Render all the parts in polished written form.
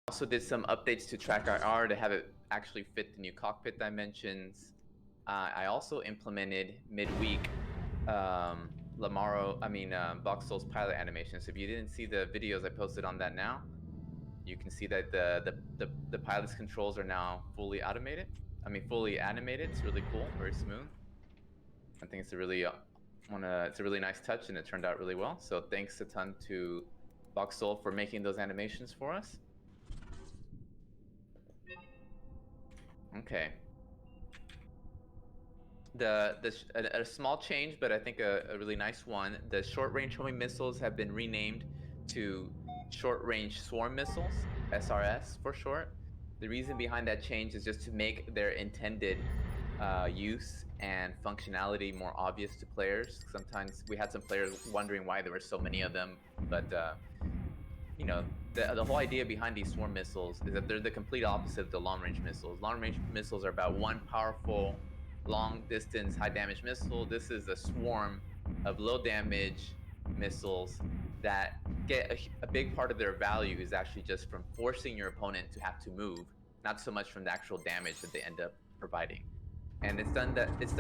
Also did some updates to TrackIR to have it actually fit the new cockpit dimensions. I also implemented midweek Voxel's pilot animation. So if you didn't see the videos I posted on that now, you can see that the pilot's controls are now fully automated. Fully animated. It's really cool, very smooth. I think it's a really it's a really nice touch, and it turned out really well. So thanks a ton to Voxel for making those animations for us. Okay. A small change, but I think a really nice one. The short-range homing missiles have been renamed to short-range swarm missiles, SRS for short. The reason behind that change is just to make their intended use and functionality more obvious to players. Sometimes we had some players wondering why there were so many of them, but you know, the whole idea behind these swarm missiles is that they're the complete opposite of the long-range missiles. Long-range missiles are about one powerful, long-distance, high-damage missile. This is a swarm of low-damage missiles that get a big part of their value is actually just from forcing your opponent to have to move, not so much from the actual damage that they end up providing. And it's done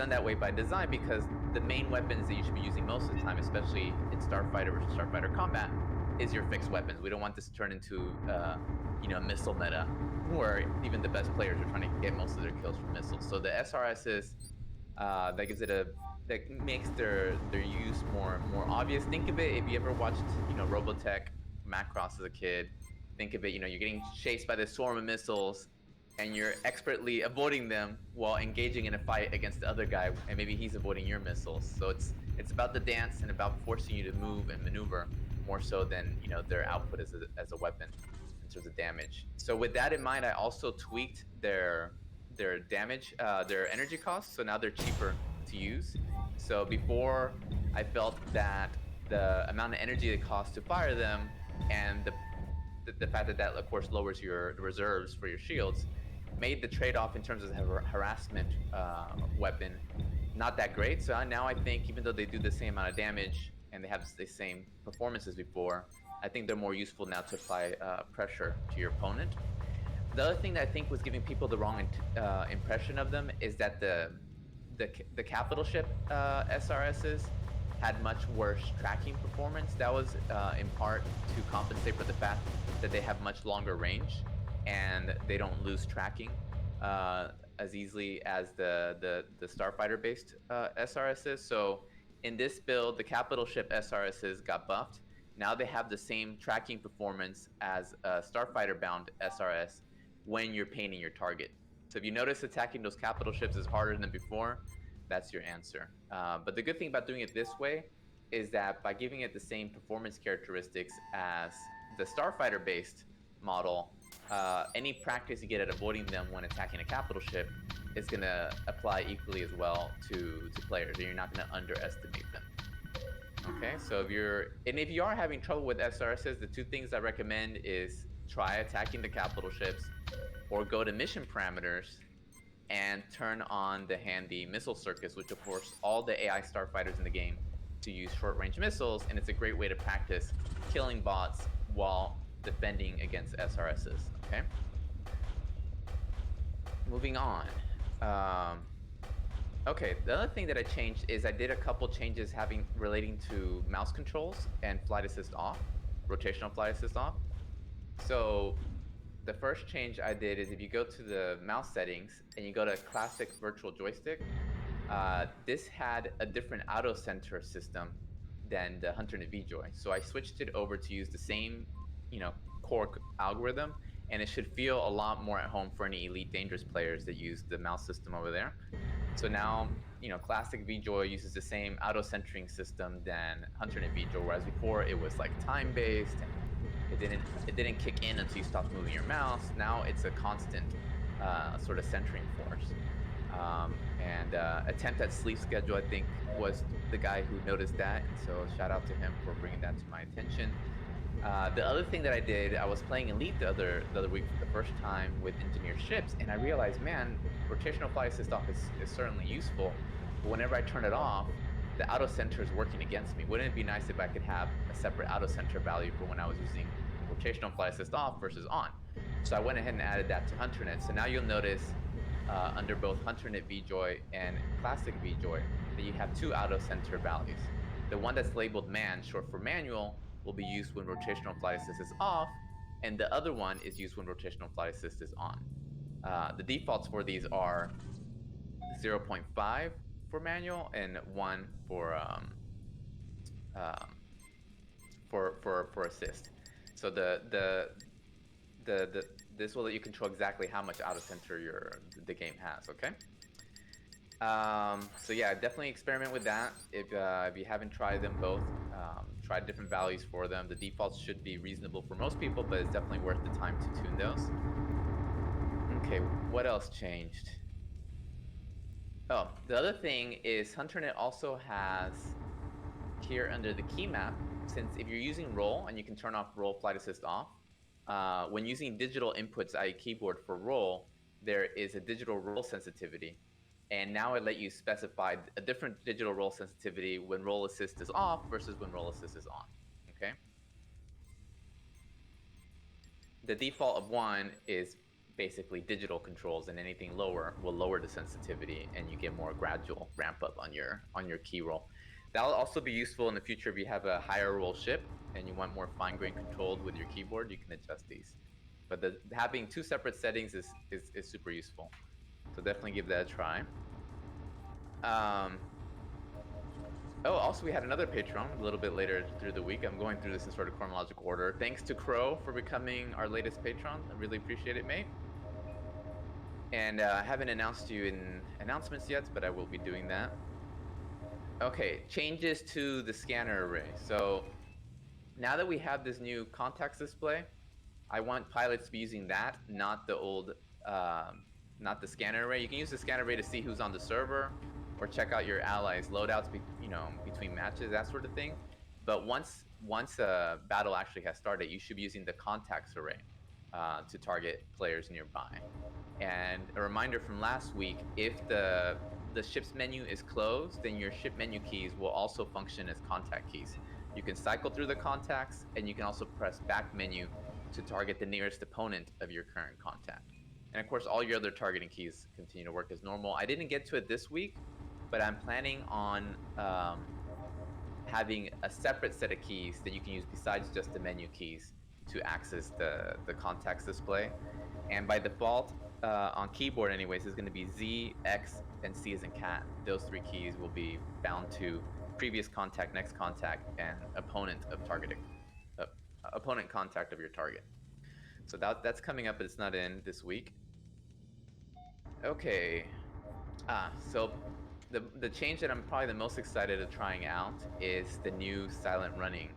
that way by design because the main weapons that you should be using most of the time, especially in Starfighter versus Starfighter combat, is your fixed weapons. We don't want this to turn into a missile meta where even the best players are trying to get most of their kills from missiles. So the SRSs that makes their use more obvious. Think of it if you ever watched Robotech, Macross as a kid. Think of it, you're getting chased by this swarm of missiles and you're expertly avoiding them while engaging in a fight against the other guy, and maybe he's avoiding your missiles. So it's about the dance and about forcing you to move and maneuver more so than their output as a weapon in terms of damage. So with that in mind, I also tweaked their damage, their energy costs. So now they're cheaper to use. So before, I felt that the amount of energy it costs to fire them and the fact that of course lowers your reserves for your shields made the trade-off in terms of harassment weapon not that great. So now I think even though they do the same amount of damage and they have the same performance as before, I think they're more useful now to apply pressure to your opponent. The other thing that I think was giving people the wrong impression of them is that the capital ship SRSs had much worse tracking performance. That was in part to compensate for the fact that they have much longer range and they don't lose tracking as easily as the Starfighter based SRSs. So in this build, the capital ship SRSs got buffed. Now they have the same tracking performance as a Starfighter bound SRS when you're painting your target. So if you notice attacking those capital ships is harder than before, that's your answer. But the good thing about doing it this way is that by giving it the same performance characteristics as the Starfighter based model, any practice you get at avoiding them when attacking a capital ship is going to apply equally as well to players, and you're not going to underestimate them. Okay, so if you are having trouble with SRSs, the two things I recommend is try attacking the capital ships or go to mission parameters and turn on the handy missile circuits, which of course all the AI starfighters in the game to use short-range missiles, and it's a great way to practice killing bots while defending against SRSs. Okay. Moving on. Okay, the other thing that I changed is I did a couple changes relating to mouse controls and flight assist off, rotational flight assist off. So the first change I did is if you go to the mouse settings and you go to classic virtual joystick, this had a different auto center system than the Hunter and VJoy. So I switched it over to use the same, core algorithm, and it should feel a lot more at home for any elite dangerous players that use the mouse system over there. So now, classic VJoy uses the same auto centering system than Hunter and VJoy, whereas before it was like time based and it didn't kick in until you stopped moving your mouse. Now it's a constant sort of centering force. Attempt at Sleep Schedule, I think, was the guy who noticed that, and so shout out to him for bringing that to my attention. The other thing that I did, I was playing Elite the other week for the first time with engineered ships, and I realized, man, rotational flight assist off is certainly useful, but whenever I turn it off, the auto center is working against me. Wouldn't it be nice if I could have a separate auto center value for when I was using rotational flight assist off versus on? So I went ahead and added that to HunterNet. So now you'll notice under both HunterNet VJoy and Classic VJoy that you have two auto center values. The one that's labeled man, short for manual, will be used when rotational flight assist is off, and the other one is used when rotational flight assist is on. The defaults for these are 0.5 for manual and 1 um, for assist. So the this will let you control exactly how much out of center the game has. Okay. So yeah, definitely experiment with that. If you haven't tried them both, try different values for them. The defaults should be reasonable for most people, but it's definitely worth the time to tune those. Okay, what else changed? Oh, the other thing is HunterNet also has here under the key map, since if you're using roll and you can turn off roll flight assist off, when using digital inputs, i.e. keyboard for roll, there is a digital roll sensitivity. And now it let you specify a different digital roll sensitivity when roll assist is off versus when roll assist is on, okay? The default of 1 is basically digital controls, and anything lower will lower the sensitivity, and you get more gradual ramp up on your key roll. That'll also be useful in the future if you have a higher roll ship and you want more fine-grained controlled with your keyboard. You can adjust these, but having two separate settings is super useful. So definitely give that a try. Oh, also we had another Patreon a little bit later through the week. I'm going through this in sort of chronological order. Thanks to Crow for becoming our latest patron. I really appreciate it, mate. And I haven't announced you in announcements yet, but I will be doing that. Okay, changes to the scanner array. So now that we have this new contacts display, I want pilots to be using that, not the old, not the scanner array. You can use the scanner array to see who's on the server, or check out your allies' loadouts, between matches, that sort of thing. But once a battle actually has started, you should be using the contacts array to target players nearby. And a reminder from last week: if the ship's menu is closed, then your ship menu keys will also function as contact keys. You can cycle through the contacts, and you can also press back menu to target the nearest opponent of your current contact. And of course, all your other targeting keys continue to work as normal. I didn't get to it this week, but I'm planning on having a separate set of keys that you can use besides just the menu keys to access the contacts display. And by default, on keyboard anyways, is going to be Z, X, and C as in cat. Those three keys will be bound to previous contact, next contact, and opponent of targeting, opponent contact of your target. So that's coming up, but it's not in this week. Okay. So the change that I'm probably the most excited of trying out is the new silent running.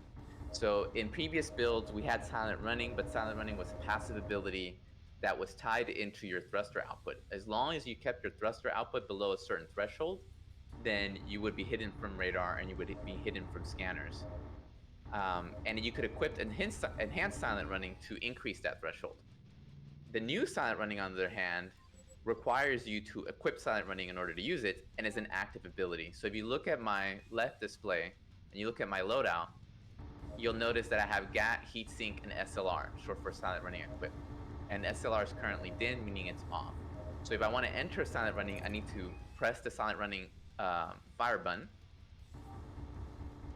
So in previous builds, we had silent running, but silent running was a passive ability that was tied into your thruster output. As long as you kept your thruster output below a certain threshold, then you would be hidden from radar and you would be hidden from scanners. And you could equip enhanced silent running to increase that threshold. The new silent running, on the other hand, requires you to equip silent running in order to use it, and is an active ability. So if you look at my left display and you look at my loadout, you'll notice that I have GAT, heatsink, and SLR, short for silent running equipped. And SLR is currently dim, meaning it's off. So if I want to enter silent running, I need to press the silent running fire button,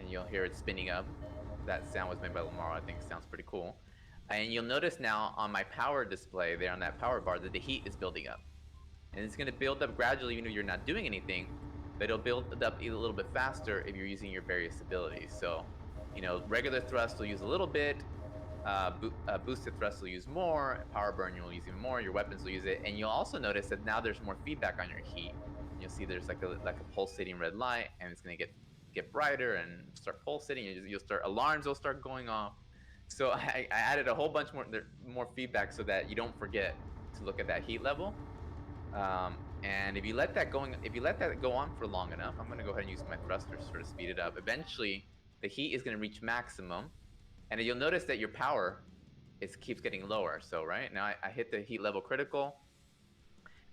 and you'll hear it spinning up. That sound was made by Lamar. I think it sounds pretty cool. And you'll notice now on my power display there on that power bar that the heat is building up. And it's going to build up gradually even if you're not doing anything, but it'll build up a little bit faster if you're using your various abilities. So, regular thrust will use a little bit, boosted thrust will use more, power burn you'll use even more, your weapons will use it, and you'll also notice that now there's more feedback on your heat. You'll see there's like a pulsating red light, and it's going to get brighter and start pulsating. You'll start alarms will start going off. So I added a whole bunch more feedback so that you don't forget to look at that heat level. And if you let that go on for long enough, I'm going to go ahead and use my thrusters to sort of speed it up. Eventually, the heat is going to reach maximum, and you'll notice that your power keeps getting lower. So right now, I hit the heat level critical.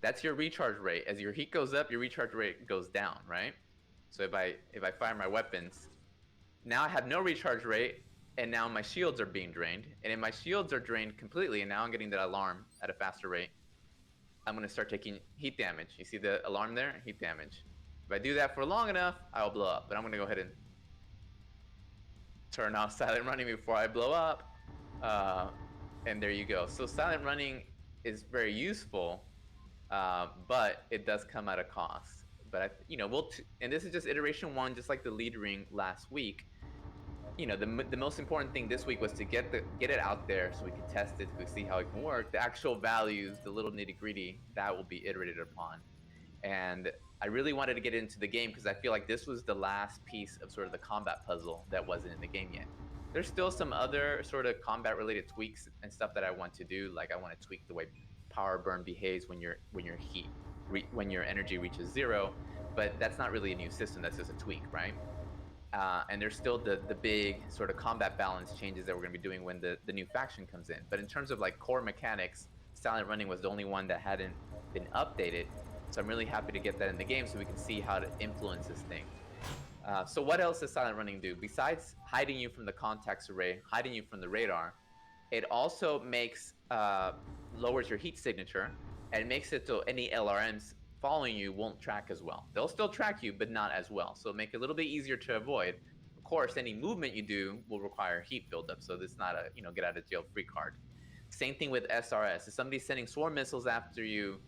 That's your recharge rate. As your heat goes up, your recharge rate goes down, right? So if I fire my weapons, now I have no recharge rate, and now my shields are being drained. And if my shields are drained completely, and now I'm getting that alarm at a faster rate, I'm gonna start taking heat damage. You see the alarm there? Heat damage. If I do that for long enough, I'll blow up. But I'm gonna go ahead and turn off silent running before I blow up. And there you go. So silent running is very useful, but it does come at a cost. But and this is just iteration 1, just like the lead ring last week. The most important thing this week was to get it out there so we can test it, so we see how it can work. The actual values, the little nitty gritty, that will be iterated upon. And I really wanted to get into the game because I feel like this was the last piece of sort of the combat puzzle that wasn't in the game yet. There's still some other sort of combat related tweaks and stuff that I want to do. Like I want to tweak the way power burn behaves when your energy reaches 0, but that's not really a new system. That's just a tweak, right? And there's still the big sort of combat balance changes that we're going to be doing when the new faction comes in. But in terms of like core mechanics, silent running was the only one that hadn't been updated. So I'm really happy to get that in the game so we can see how to influence this thing. So what else does silent running do? Besides hiding you from the contacts array, hiding you from the radar, it also lowers your heat signature, and it makes it so any LRMs following you won't track as well. They'll still track you, but not as well. So make it a little bit easier to avoid. Of course, any movement you do will require heat buildup, so this is not a get out of jail free card. Same thing with SRS. If somebody's sending swarm missiles after you,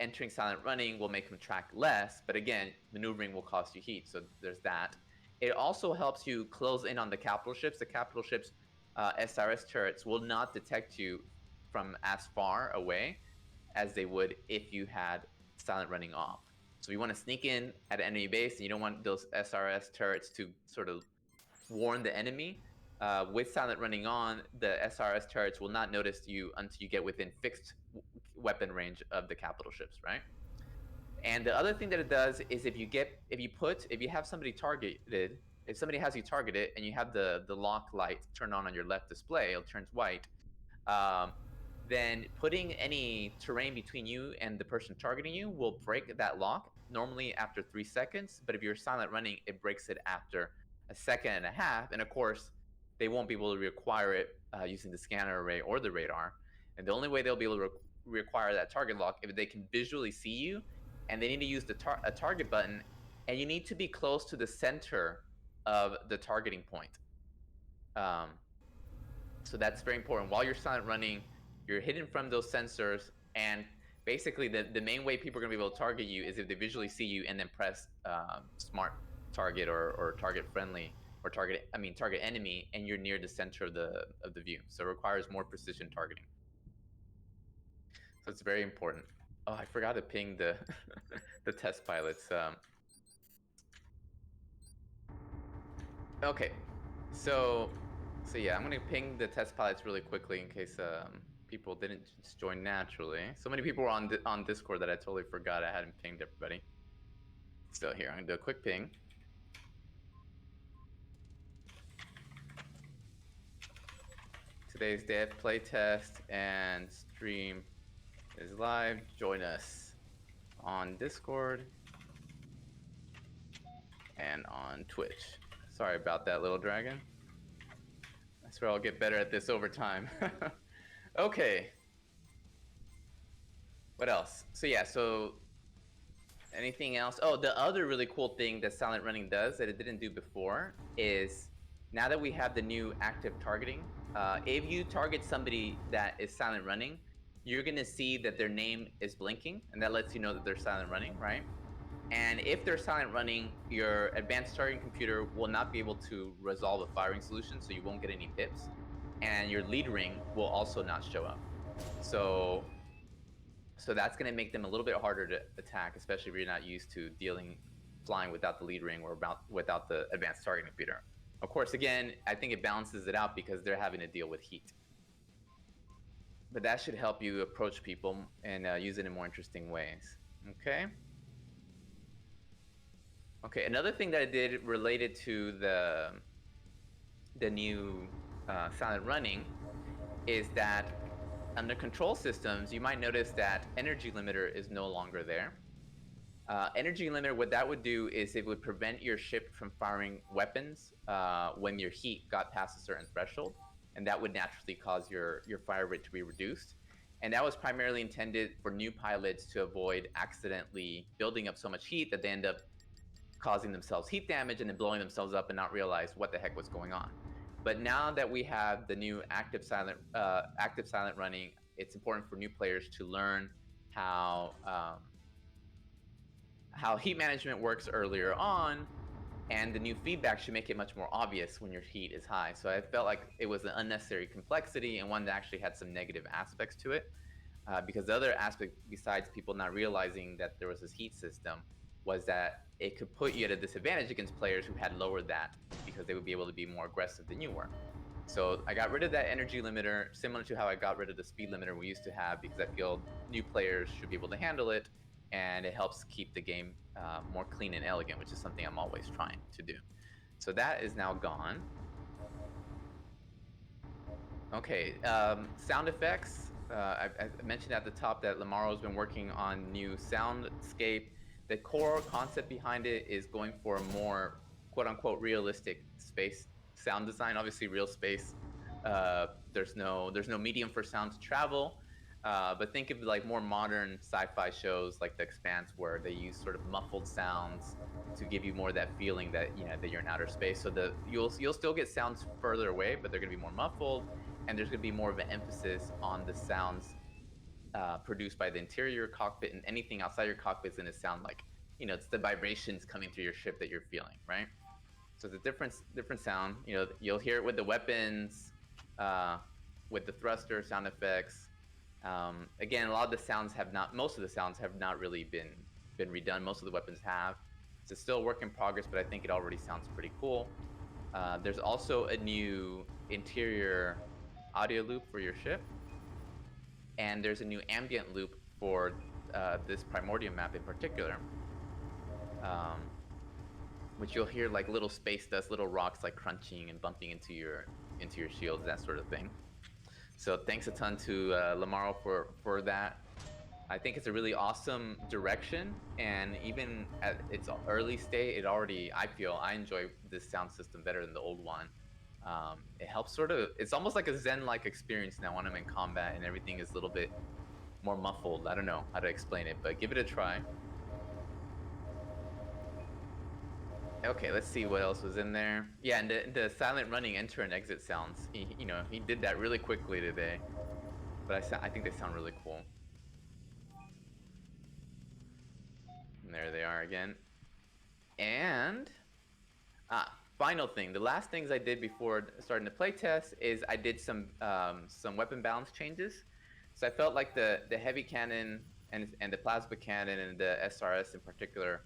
entering silent running will make them track less, but again, maneuvering will cost you heat, so there's that. It also helps you close in on the capital ships. The capital ships' SRS turrets will not detect you from as far away as they would if you had silent running off. So you want to sneak in at an enemy base, and you don't want those SRS turrets to sort of warn the enemy. With silent running on, the SRS turrets will not notice you until you get within fixed weapon range of the capital ships, right? And the other thing that it does is if you have somebody targeted, if somebody has you targeted and you have the lock light turned on your left display, it turns white. Then putting any terrain between you and the person targeting you will break that lock, normally after 3 seconds. But if you're silent running, it breaks it after 1.5 seconds. And of course, they won't be able to require it using the scanner array or the radar. And the only way they'll be able to require that target lock if they can visually see you, and they need to use a target button, and you need to be close to the center of the targeting point. So that's very important. While you're silent running, you're hidden from those sensors, and basically the main way people are going to be able to target you is if they visually see you and then press smart target or target friendly or target enemy, and you're near the center of the view. So it requires more precision targeting. So it's very important. Oh, I forgot to ping the the test pilots. Okay, so yeah, I'm gonna ping the test pilots really quickly in case people didn't just join naturally. So many people were on Discord that I totally forgot I hadn't pinged everybody. Still here, I'm gonna do a quick ping. Today's dev playtest and stream is live. Join us on Discord and on Twitch. Sorry about that, little dragon. I swear I'll get better at this over time. Okay. What else? So yeah, anything else? Oh, the other really cool thing that silent running does that it didn't do before is now that we have the new active targeting, if you target somebody that is silent running, you're gonna see that their name is blinking, and that lets you know that they're silent running, right? And if they're silent running, your advanced targeting computer will not be able to resolve a firing solution, so you won't get any pips, and your lead ring will also not show up. So that's gonna make them a little bit harder to attack, especially if you're not used to flying without the lead ring or without the advanced targeting computer. Of course, again, I think it balances it out because they're having to deal with heat. But that should help you approach people and use it in more interesting ways. Okay. Okay, another thing that I did related to the new silent running is that under control systems, you might notice that energy limiter is no longer there. Energy limiter, what that would do is it would prevent your ship from firing weapons when your heat got past a certain threshold, and that would naturally cause your fire rate to be reduced. And that was primarily intended for new pilots to avoid accidentally building up so much heat that they end up causing themselves heat damage and then blowing themselves up and not realize what the heck was going on. But now that we have the new active silent running, it's important for new players to learn how heat management works earlier on, and the new feedback should make it much more obvious when your heat is high. So I felt like it was an unnecessary complexity and one that actually had some negative aspects to it. Because the other aspect, besides people not realizing that there was this heat system, was that it could put you at a disadvantage against players who had lowered that because they would be able to be more aggressive than you were. So I got rid of that energy limiter, similar to how I got rid of the speed limiter we used to have, because I feel new players should be able to handle it, and it helps keep the game more clean and elegant, which is something I'm always trying to do. So that is now gone. Okay, sound effects. I mentioned at the top that Lamaro's been working on new soundscape. The core concept behind it is going for a more quote-unquote realistic space sound design. Obviously, real space. There's no medium for sound to travel. But think of like more modern sci-fi shows like The Expanse, where they use sort of muffled sounds to give you more of that feeling that that you're in outer space. So you'll still get sounds further away, but they're going to be more muffled, and there's going to be more of an emphasis on the sounds produced by the interior cockpit, and anything outside your cockpit is going to sound like it's the vibrations coming through your ship that you're feeling, right? So it's a different sound. You'll hear it with the weapons, with the thruster sound effects. Again, most of the sounds have not really been redone. Most of the weapons have. It's still a work in progress, but I think it already sounds pretty cool. There's also a new interior audio loop for your ship, and there's a new ambient loop for this Primordium map in particular, which you'll hear like little space dust, little rocks like crunching and bumping into your shields, that sort of thing. So thanks a ton to Lamaro for that. I think it's a really awesome direction, and even at its early state, I enjoy this sound system better than the old one. It helps it's almost like a Zen-like experience now when I'm in combat and everything is a little bit more muffled. I don't know how to explain it, but give it a try. Okay, let's see what else was in there. Yeah, and the silent running enter and exit sounds. He did that really quickly today, but I think they sound really cool. And there they are again. And final thing, the last things I did before starting to play test is I did some weapon balance changes. So I felt like the heavy cannon and the plasma cannon and the SRS in particular,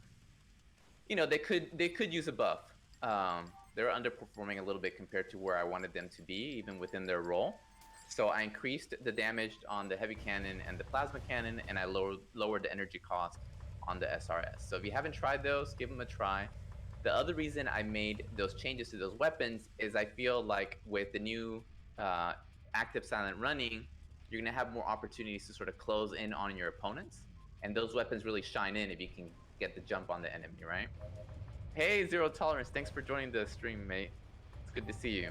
they could use a buff. They're underperforming a little bit compared to where I wanted them to be, even within their role. So I increased the damage on the heavy cannon and the plasma cannon, and I lowered the energy cost on the SRS. So if you haven't tried those, give them a try. The other reason I made those changes to those weapons is I feel like with the new active silent running, you're going to have more opportunities to sort of close in on your opponents, and those weapons really shine in if you can get the jump on the enemy, right? Hey, Zero Tolerance, thanks for joining the stream, mate. It's good to see you.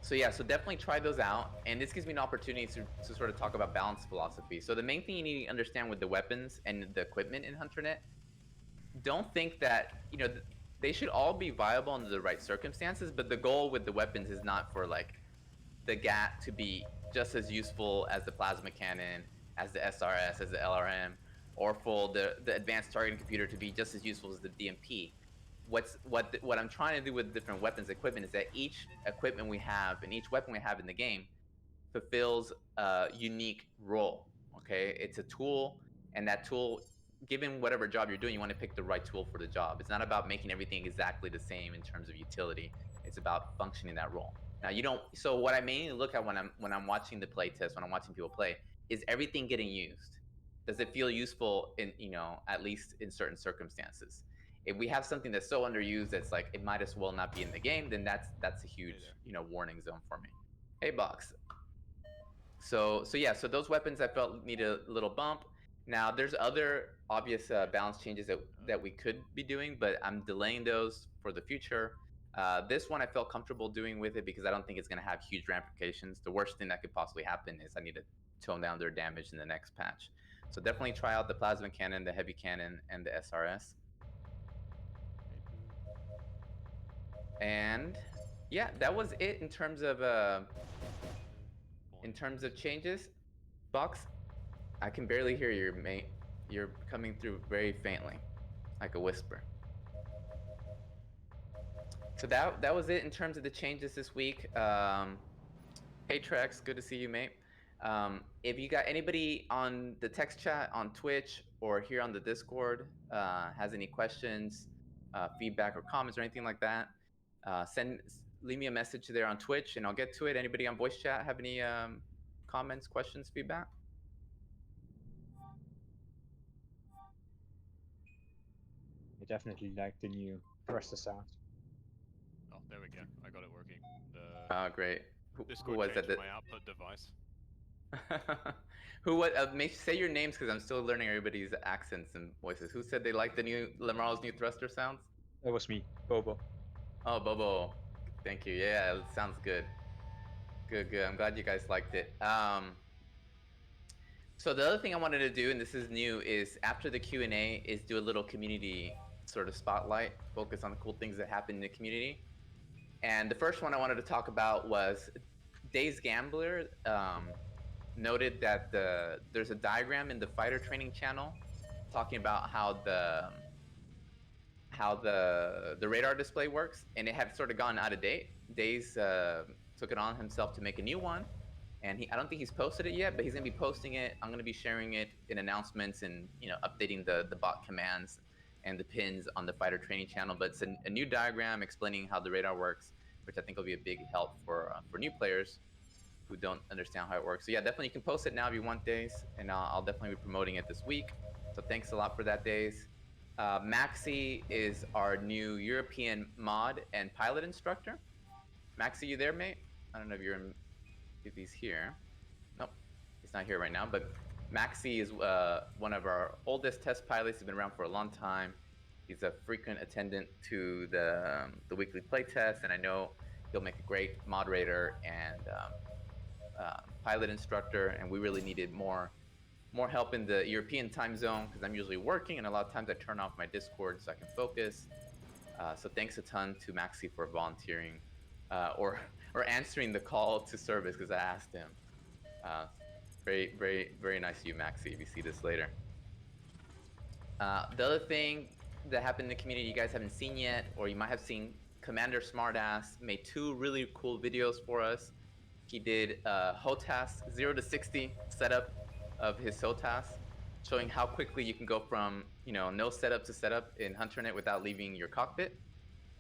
So yeah, so definitely try those out, and this gives me an opportunity to sort of talk about balance philosophy. So the main thing you need to understand with the weapons and the equipment in HunterNet, don't think that they should all be viable under the right circumstances, but the goal with the weapons is not for like the GAT to be just as useful as the plasma cannon, as the SRS, as the LRM, or for the advanced targeting computer to be just as useful as the DMP. What I'm trying to do with different weapons equipment is that each equipment we have and each weapon we have in the game fulfills a unique role. Okay, it's a tool, and that tool, given whatever job you're doing, you want to pick the right tool for the job. It's not about making everything exactly the same in terms of utility. It's about functioning that role. Now you don't. So what I mainly look at when I'm watching the play test, when I'm watching people play, is everything getting used? Does it feel useful in at least in certain circumstances? If we have something that's so underused that's like it might as well not be in the game, then that's a huge warning zone for me. Hey, Box. So yeah, so those weapons I felt need a little bump. Now, there's other obvious balance changes that we could be doing, but I'm delaying those for the future. This one I felt comfortable doing with it because I don't think it's going to have huge ramifications. The worst thing that could possibly happen is I need to tone down their damage in the next patch. So definitely try out the plasma cannon, the heavy cannon, and the SRS. And yeah, that was it in terms of changes. Box, I can barely hear you, mate. You're coming through very faintly, like a whisper. So that was it in terms of the changes this week. Hey Trex, good to see you, mate. If you got anybody on the text chat on Twitch or here on the Discord has any questions, feedback, or comments or anything like that, leave me a message there on Twitch and I'll get to it. Anybody on voice chat have any comments, questions, feedback? I definitely like the new thruster sound. Oh, there we go. I got it working. Oh, great. Who Discord was changed that? my output device. Who what? Say your names because I'm still learning everybody's accents and voices. Who said they liked the new Lamarl's new thruster sounds? That was me, Bobo. Oh, Bobo. Thank you. Yeah, it sounds good. Good, good. I'm glad you guys liked it. So the other thing I wanted to do, and this is new, is after the Q&A, is do a little community sort of spotlight, focus on the cool things that happen in the community. And the first one I wanted to talk about was Days Gambler noted that there's a diagram in the fighter training channel talking about how the radar display works, and it had sort of gone out of date. Days took it on himself to make a new one, and I don't think he's posted it yet, but he's gonna be posting it. I'm gonna be sharing it in announcements and updating the bot commands and the pins on the fighter training channel. But it's a new diagram explaining how the radar works, which I think will be a big help for new players who don't understand how it works. So yeah, definitely you can post it now if you want, Days, and I'll definitely be promoting it this week. So thanks a lot for that, Days. Maxi is our new European mod and pilot instructor. Maxi, you there, mate? I don't know if he's here. Nope, he's not here right now, but Maxi is one of our oldest test pilots. He's been around for a long time. He's a frequent attendant to the weekly play test, and I know he'll make a great moderator and pilot instructor, and we really needed more help in the European time zone because I'm usually working, and a lot of times I turn off my Discord so I can focus. So thanks a ton to Maxi for volunteering or answering the call to service because I asked him. Very, very, very nice of you, Maxi, if you see this later. The other thing that happened in the community you guys haven't seen yet, or you might have seen, Commander Smartass made 2 really cool videos for us. He did HOTAS 0 to 60 setup of his HOTAS, showing how quickly you can go from no setup to setup in HunterNet without leaving your cockpit.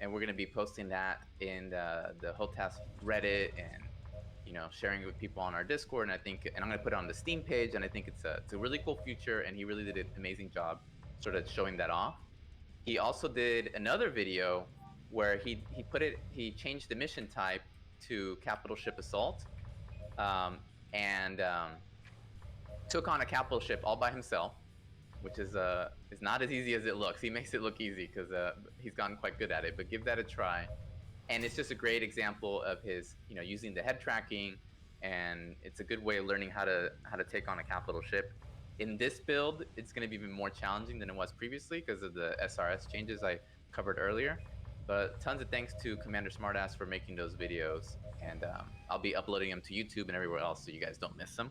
And we're going to be posting that in the HOTAS Reddit and sharing it with people on our Discord. And I'm going to put it on the Steam page. And I think it's a really cool feature. And he really did an amazing job sort of showing that off. He also did another video where he changed the mission type to capital ship assault, and took on a capital ship all by himself, which is not as easy as it looks. He makes it look easy because he's gotten quite good at it. But give that a try, and it's just a great example of his using the head tracking, and it's a good way of learning how to take on a capital ship. In this build, it's going to be even more challenging than it was previously because of the SRS changes I covered earlier. But tons of thanks to Commander Smartass for making those videos, and I'll be uploading them to YouTube and everywhere else so you guys don't miss them.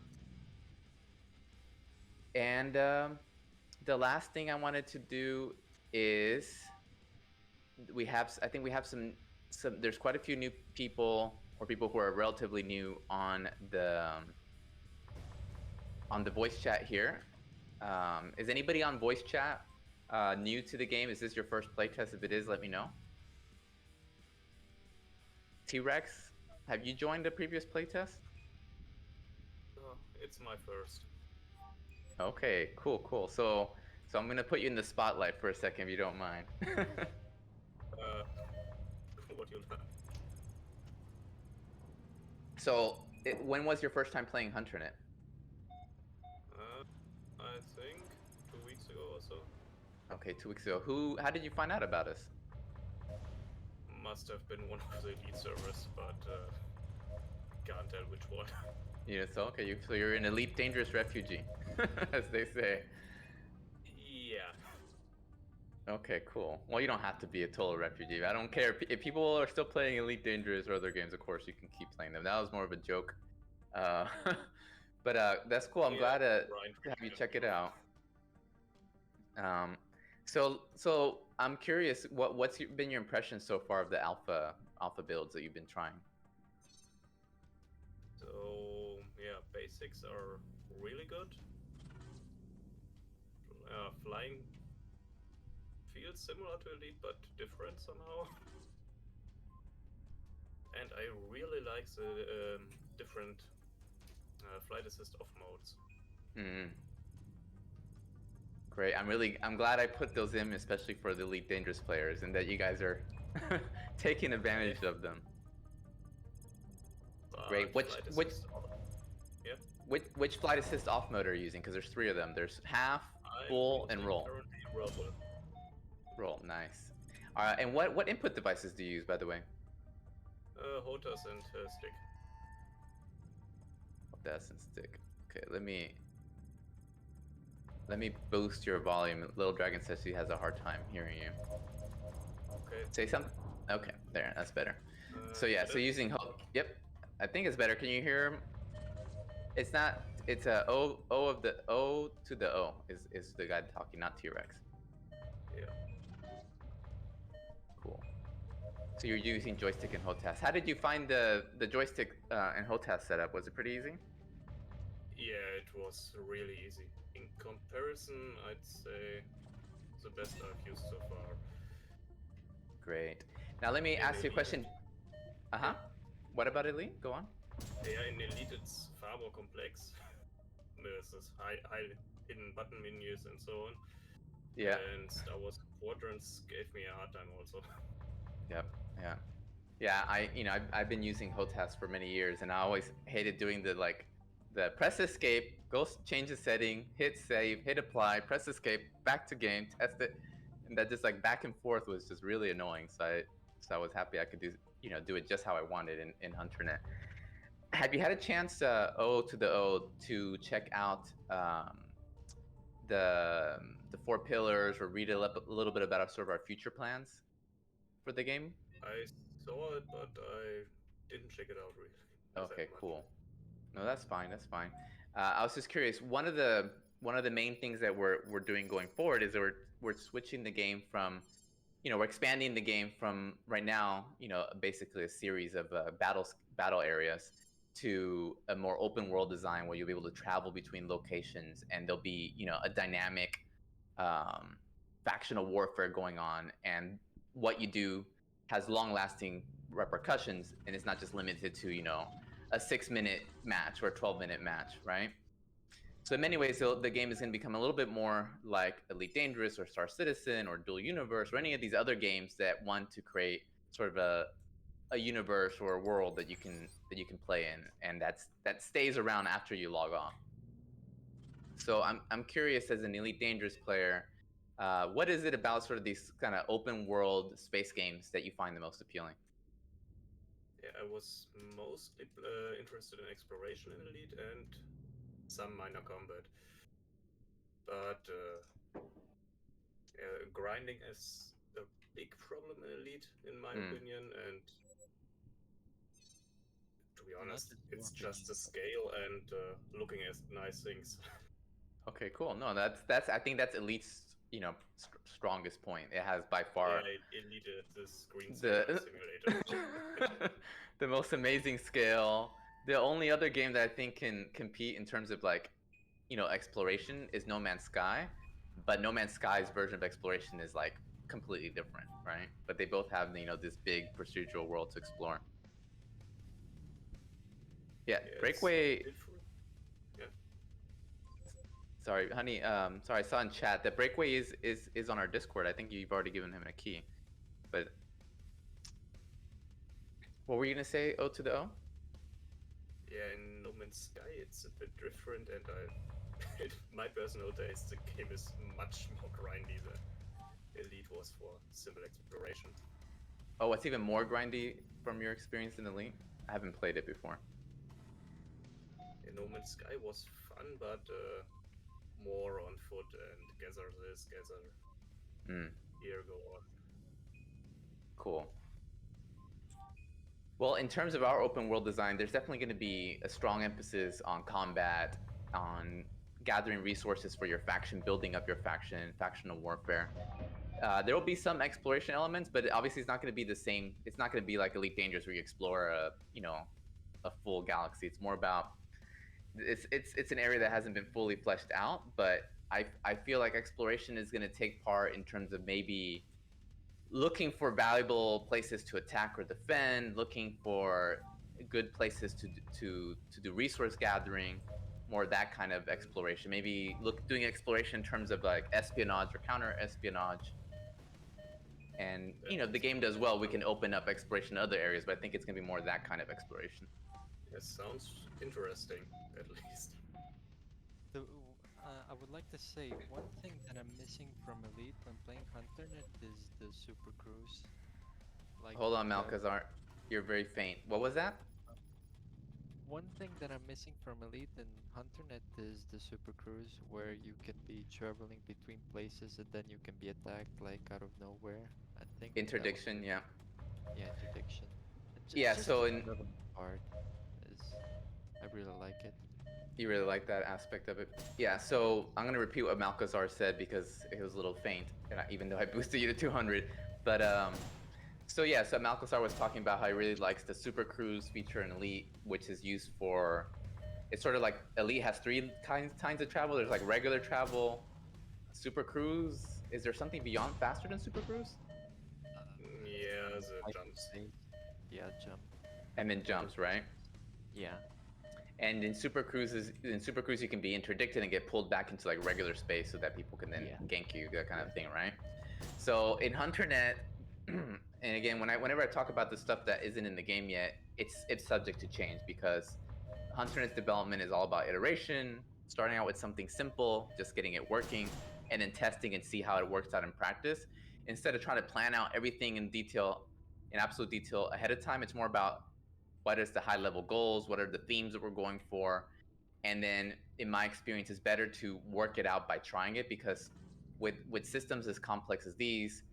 And the last thing I wanted to do is I think we have some there's quite a few new people or people who are relatively new on the voice chat here. Is anybody on voice chat new to the game? Is this your first playtest? If it is, let me know. T-Rex, have you joined a previous playtest? It's my first. Okay, cool. So I'm gonna put you in the spotlight for a second, if you don't mind. What you like? So, when was your first time playing HunterNet? I think or so. Okay, 2 weeks ago. How did you find out about us? Must have been one of the elite servers, but can't tell which one. Yeah, so okay, so you're an elite dangerous refugee, as they say. Yeah. Okay, cool. Well, you don't have to be a total refugee. I don't care if people are still playing Elite Dangerous or other games. Of course, you can keep playing them. That was more of a joke. Uh, but that's cool. I'm Yeah, glad to Ryan have you Regan, check it you know. out. So I'm curious, been your impression so far of the alpha builds that you've been trying? So yeah, basics are really good. Flying feels similar to Elite, but different somehow. And I really like the different flight assist off modes. Mm. Great. I'm glad I put those in, especially for the Elite Dangerous players, and that you guys are taking advantage of them. Great. But flight assist Which flight assist off mode are you using? Because there's 3 of them. There's half, I'm full, and using roll. currently roll. Roll, nice. And what input devices do you use, by the way? HOTAS and stick. That's and stick. Okay, let me boost your volume. Little Dragon says she has a hard time hearing you. Okay. Say something. Okay, there, that's better. So yeah, so using yep, I think it's better. Can you hear him? It's not. It's a O of the O to the O is the guy talking, not T-Rex. Yeah. Cool. So you're using joystick and HOTAS. How did you find the joystick and HOTAS setup? Was it pretty easy? Yeah, it was really easy. In comparison, I'd say the best I've used so far. Great. Now let me In ask you a Elite. question. Uh-huh. What about Elite? Go on. Yeah, in Elite it's far more complex. There's this high hidden button menus and so on. Yeah. And Star Wars Quadrants gave me a hard time also. Yep. Yeah. Yeah. I've been using HOTAS for many years, and I always hated doing the press escape, go change the setting, hit save, hit apply, press escape, back to game, test it, and that just like back and forth was just really annoying. So I was happy I could do it just how I wanted in HunterNet. Have you had a chance, O to the O, to check out the 4 pillars or read a little bit about sort of our future plans for the game? I saw it, but I didn't check it out really. Okay, that much. cool. No, that's fine. That's fine. I was just curious. One of the main things that we're doing going forward is that we're switching the game from, we're expanding the game from right now, basically a series of battle areas to a more open world design where you'll be able to travel between locations, and there'll be a dynamic factional warfare going on, and what you do has long lasting repercussions, and it's not just limited to a 6-minute match or a 12-minute match, right? So in many ways, the game is going to become a little bit more like Elite Dangerous or Star Citizen or Dual Universe or any of these other games that want to create sort of a universe or a world that you can play in, and that stays around after you log off. So I'm curious, as an Elite Dangerous player, what is it about sort of these kind of open world space games that you find the most appealing? Yeah, I was mostly interested in exploration in Elite and some minor combat. But grinding is a big problem in Elite, in my opinion, and to be honest, it's just the scale and looking at nice things. Okay, cool. No, that's I think that's Elite's strongest point. It has by far Elite the screen simulator. the most amazing scale. The only other game that I think can compete in terms of exploration is No Man's Sky, but No Man's Sky's version of exploration is like completely different, right? But they both have this big procedural world to explore. Yeah, Breakaway. Sorry, honey. Sorry, I saw in chat that Breakaway is on our Discord. I think you've already given him a key. But what were you gonna say? O to the O? Yeah, in No Man's Sky it's a bit different, and I in my personal taste, the game is much more grindy than Elite was for simple exploration. Oh, it's even more grindy from your experience in Elite? I haven't played it before. Yeah, No Man's Sky was fun, but more on foot and gather this, gather Mm, here, go on. cool. Well, in terms of our open world design, there's definitely going to be a strong emphasis on combat, on gathering resources for your faction, building up your faction, factional warfare. There will be some exploration elements, but obviously it's not going to be the same. It's not going to be like Elite Dangerous where you explore a full galaxy. It's more about it's an area that hasn't been fully fleshed out, but I feel like exploration is going to take part in terms of maybe looking for valuable places to attack or defend, looking for good places to do resource gathering, more that kind of exploration. Maybe doing exploration in terms of like espionage or counter espionage. And the game does well, we can open up exploration in other areas, but I think it's gonna be more that kind of exploration. It sounds interesting, at least. I would like to say one thing that I'm missing from Elite when playing HunterNet is the Super Cruise. Like, Hold on, Malcazar, you're very faint. What was that? one thing that I'm missing from Elite and HunterNet is the Super Cruise, where you can be traveling between places and then you can be attacked like out of nowhere. I think that would Interdiction, be- yeah. Yeah, interdiction. Yeah, Just so the in development part is, I really like it. You really like that aspect of it. Yeah, so I'm gonna repeat what Malcazar said because it was a little faint, even though I boosted you to 200. But so yeah, so Malcazar was talking about how he really likes the Super Cruise feature in Elite, which is used for. It's sort of like Elite has three kinds of travel. There's like regular travel, Super Cruise. Is there something beyond faster than Super Cruise? Yeah, the Like jumps. space. Yeah, jump. And then jumps, right? Yeah. And in Super Cruise, you can be interdicted and get pulled back into like regular space so that people can then Yeah. gank you, that kind of thing, right? So in HunterNet, and again, whenever I talk about the stuff that isn't in the game yet, it's subject to change because HunterNet's development is all about iteration, starting out with something simple, just getting it working, and then testing and see how it works out in practice. Instead of trying to plan out everything in detail, in absolute detail ahead of time, it's more about what is the high level goals, what are the themes that we're going for, and then in my experience it's better to work it out by trying it because with systems as complex as these,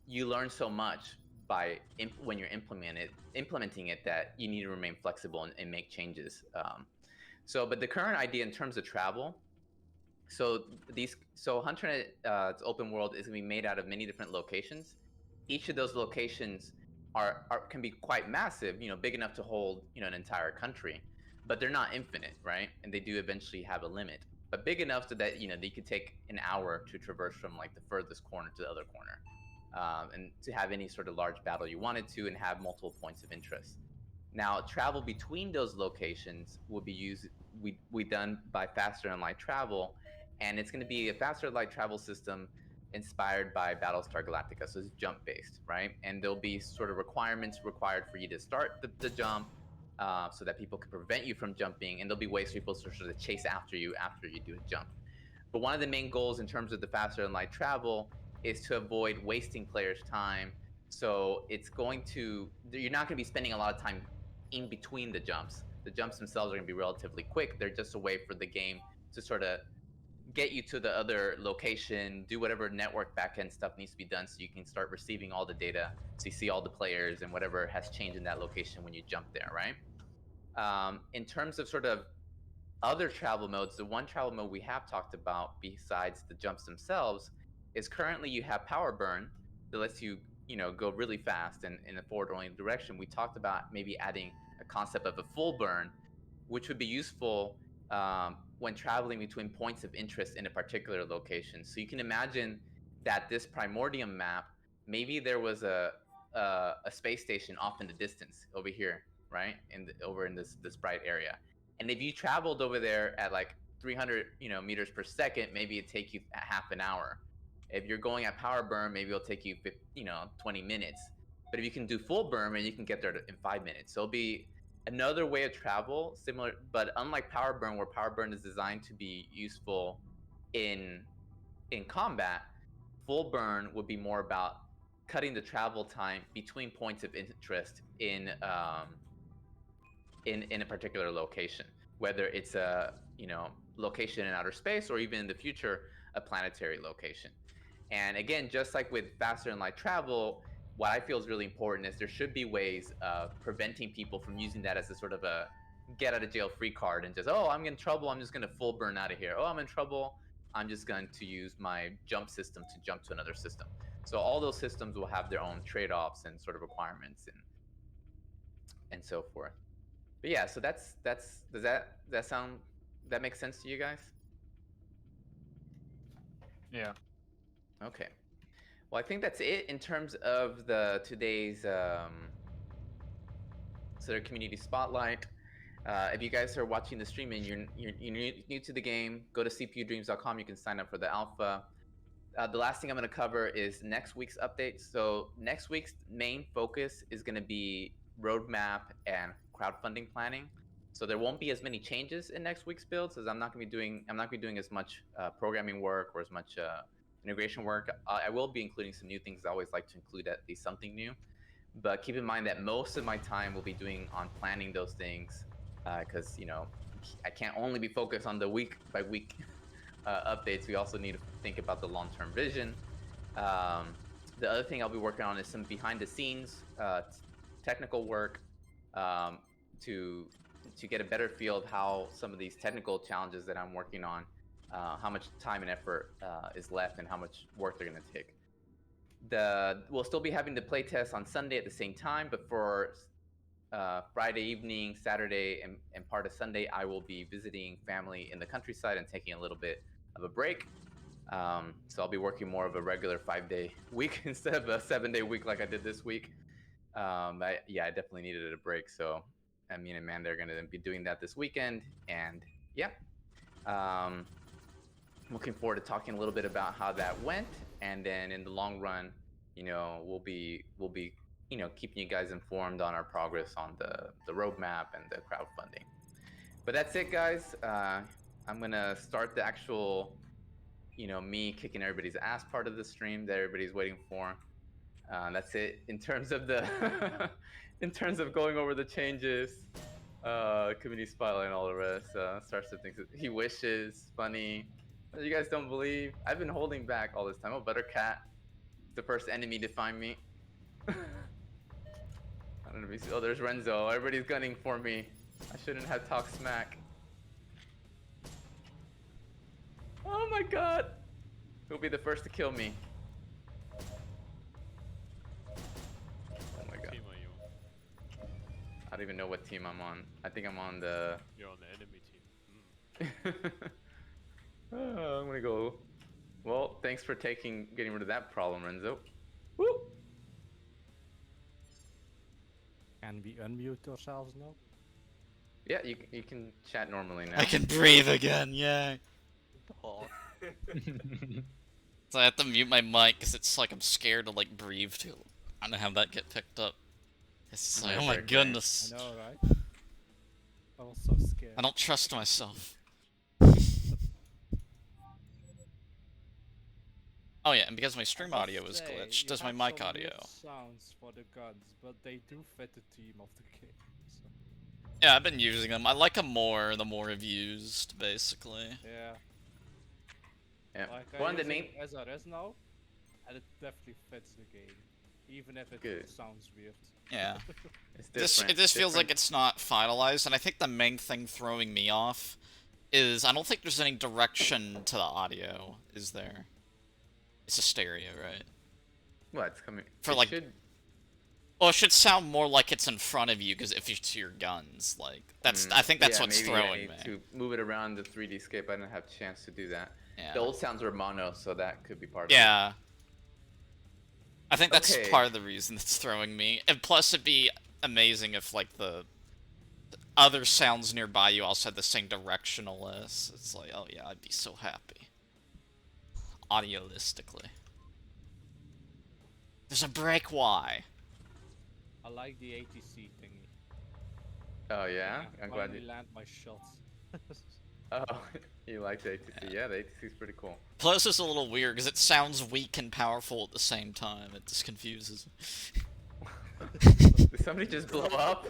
you learn so much by when you're implementing it that you need to remain flexible and make changes. But the current idea in terms of travel, so HunterNet, it's open world, is gonna be made out of many different locations. Each of those locations can be quite massive, big enough to hold, an entire country, but they're not infinite, right? And they do eventually have a limit, but big enough so that they could take an hour to traverse from like the furthest corner to the other corner, and to have any sort of large battle you wanted to, and have multiple points of interest. Now, travel between those locations will be done by faster and light travel, and it's going to be a faster light travel system inspired by Battlestar Galactica. So it's jump based, right? And there'll be sort of requirements required for you to start the jump, so that people can prevent you from jumping, and there'll be ways for people to sort of chase after you do a jump. But one of the main goals in terms of the faster and light travel is to avoid wasting players' time. So you're not going to be spending a lot of time in between the jumps. The jumps themselves are going to be relatively quick. They're just a way for the game to sort of get you to the other location, do whatever network backend stuff needs to be done so you can start receiving all the data, so you see all the players and whatever has changed in that location when you jump there, right? In terms of sort of other travel modes, the one travel mode we have talked about besides the jumps themselves is currently you have power burn that lets you, go really fast and in a forward-only direction. We talked about maybe adding a concept of a full burn, which would be useful when traveling between points of interest in a particular location. So you can imagine that this Primordium map, maybe there was a space station off in the distance over here, right? Over in this bright area. And if you traveled over there at like 300, meters per second, maybe it'd take you half an hour. If you're going at power burn, maybe it'll take you, 20 minutes. But if you can do full burn, and you can get there in 5 minutes. So it'll be another way of travel, similar, but unlike Power Burn, where Power Burn is designed to be useful in combat, Full Burn would be more about cutting the travel time between points of interest in a particular location, whether it's a location in outer space or even in the future a planetary location. And again, just like with faster than light travel, what I feel is really important is there should be ways of preventing people from using that as a sort of a get out of jail free card and just, oh, I'm in trouble, I'm just going to full burn out of here. Oh, I'm in trouble, I'm just going to use my jump system to jump to another system. So all those systems will have their own trade-offs and sort of requirements and so forth. But yeah, so that's does that sound, that makes sense to you guys? Yeah. Okay. Well, I think that's it in terms of the today's sort of community spotlight. If you guys are watching the stream and you're new to the game, go to cpudreams.com. You can sign up for the alpha. The last thing I'm going to cover is next week's update. So next week's main focus is going to be roadmap and crowdfunding planning. So there won't be as many changes in next week's builds, as I'm not going to be doing as much programming work or as much integration work. I will be including some new things. I always like to include at least something new. But keep in mind that most of my time will be doing on planning those things, because I can't only be focused on the week by week updates. We also need to think about the long-term vision. The other thing I'll be working on is some behind the scenes technical work, to get a better feel of how some of these technical challenges that I'm working on, how much time and effort is left and how much work they're going to take. We'll still be having the playtest on Sunday at the same time, but for Friday evening, Saturday, and part of Sunday, I will be visiting family in the countryside and taking a little bit of a break. So I'll be working more of a regular 5-day week instead of a 7-day week like I did this week. I definitely needed a break. So me and Amanda are going to be doing that this weekend. And yeah, looking forward to talking a little bit about how that went. And then in the long run, we'll be keeping you guys informed on our progress on the roadmap and the crowdfunding. But that's it, guys. I'm gonna start the actual, me kicking everybody's ass part of the stream that everybody's waiting for. That's it in terms of the in terms of going over the changes, community spotlight and all the rest. Starts to think that he wishes, funny. You guys don't believe. I've been holding back all this time. Oh, Buttercat, the first enemy to find me. I don't know if you see. Oh, there's Renzo. Everybody's gunning for me. I shouldn't have talked smack. Oh my god. Who'll be the first to kill me? Oh my god. Team are you on? I don't even know what team I'm on. I think I'm on the... You're on the enemy team. I'm gonna go... Well, thanks for getting rid of that problem, Renzo. Woo! Can we unmute ourselves now? Yeah, you can chat normally now. I can breathe again, yay. So I have to mute my mic because it's like I'm scared to like breathe too. I don't know how that get picked up. It's like, oh my goodness. I know, right? I was so scared. I don't trust myself. Oh yeah, and because my stream audio is glitched, does my mic audio? Sounds for the guns, but they do fit the theme of the game. So. Yeah, I've been using them. I like them more the more I've used, basically. Yeah. Yeah. Like One I of the use main... it as is now, and it definitely fits the game, even if it Good. sounds weird. Yeah. It's It just feels like it's not finalized, and I think the main thing throwing me off is I don't think there's any direction to the audio, is there? It's a stereo, right? What? It's coming... For it like... should... Well, it should sound more like it's in front of you, because if it's your guns, like, that's... I think that's yeah, what's maybe throwing I need me. to move it around the 3D scape. I didn't have a chance to do that. Yeah. The old sounds were mono, so that could be part of Yeah. I think that's Okay. part of the reason it's throwing me. And plus, it'd be amazing if, like, the other sounds nearby you also had the same directional list. It's like, oh yeah, I'd be so happy. Audiolistically. There's a break, why? I like the ATC thingy. Oh yeah, I'm glad finally you. land my shots. Oh, you like the ATC? Yeah, the ATC is pretty cool. Plus, it's a little weird because it sounds weak and powerful at the same time. It just confuses me. Did somebody just blow up?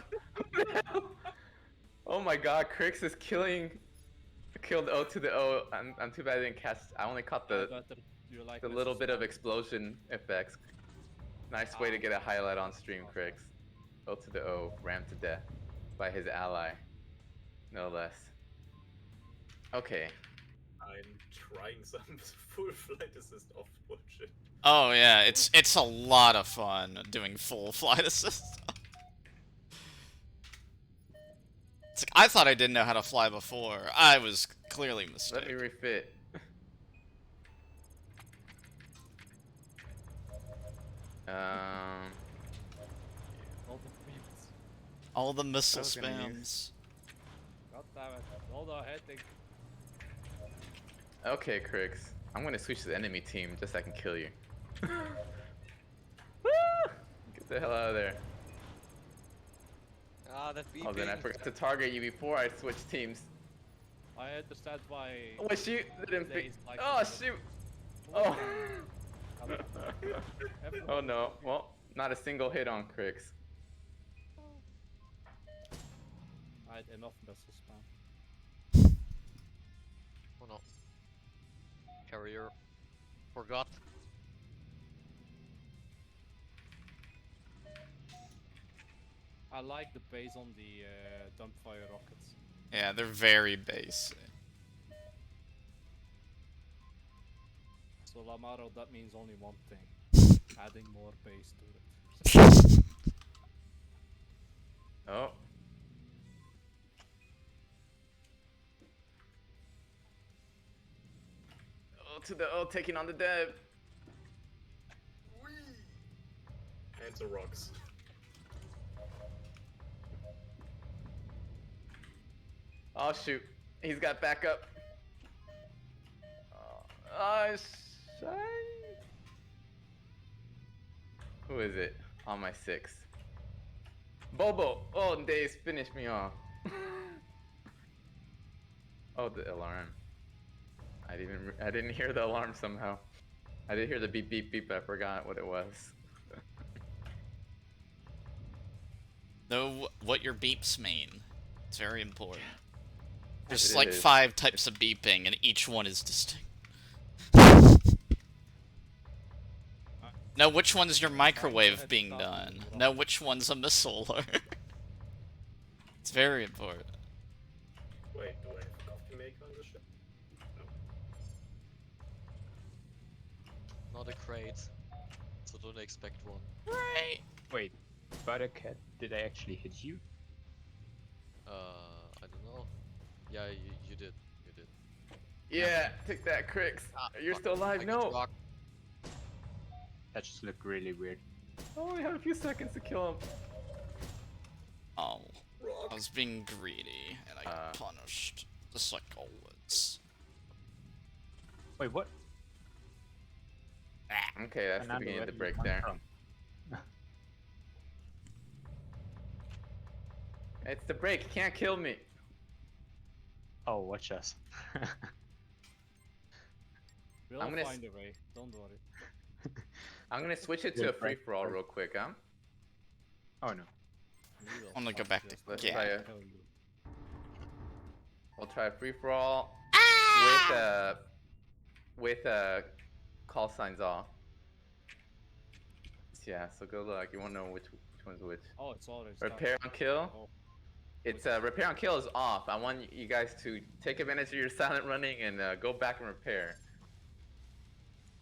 Oh my God, Crix is killed O to the O. I'm too bad I didn't catch. I only caught the Like little Mrs. bit of Spock? explosion effects. Nice way to get a highlight on stream, Crix. O to the O, rammed to death by his ally, no less. Okay. I'm trying some full flight assist off bullshit. Oh yeah, it's a lot of fun doing full flight assist. It's like, I thought I didn't know how to fly before. I was clearly Let me mistaken. refit. All the memes. All the missile I was gonna spams. use- God damn it. All the hitting. Okay, Crix. I'm gonna switch to the enemy team just so I can kill you. Woo! Get the hell out of there. Ah, that beeping. Oh, then I forgot to target you before I switched teams. I understand why. Oh, wait, shoot! Didn't Days fi- like Oh, this. shoot! Oh! Everyone- Oh no. Well, not a single hit on Crix. I had enough missile spam. Oh no. Carrier. Forgot. I like the base on the dumbfire rockets. Yeah, they're very basic. So Lamaro, that means only one thing. Adding more base to it. Oh. Oh, to the O, taking on the dev. And the rocks. Oh shoot, he's got backup. Oh, shit. Who is it? On my 6. Bobo! Oh, Days finished me off. Oh, the alarm. I didn't hear the alarm somehow. I did hear the beep beep beep, but I forgot what it was. Know what your beeps mean. It's very important. There's It like is. 5 types of beeping, and each one is distinct. Know which one's your microwave being done. Know which one's a missile. It's very important. Wait, do I have a coffee maker on the ship? No. Not a crate. So don't expect one. Right. Wait, Buttercat, did I actually hit you? I don't know. Yeah, you did. You did. Yeah, take that, Crix. Ah, You're fuck. still alive. I get No. rocked. That just looked really weird. I only have a few seconds to kill him. Oh. I was being greedy, and I got punished. Just like always. Wait, what? Okay, that's the Fernando, beginning where of the did you break come there. from? It's the break. You can't kill me. Oh, watch us. We'll I'm gonna find a way. Don't worry. I'm gonna switch it to Yeah, a free right, for all right. real quick, huh? Oh no. We will I'm gonna go find back to just Let's what try to a- tell you. We'll try a free for all with call signs off. Yeah, so good luck. You won't know which one's which. Oh, it's already Repair on kill. Oh, It's repair on kill is off. I want you guys to take advantage of your silent running and go back and repair.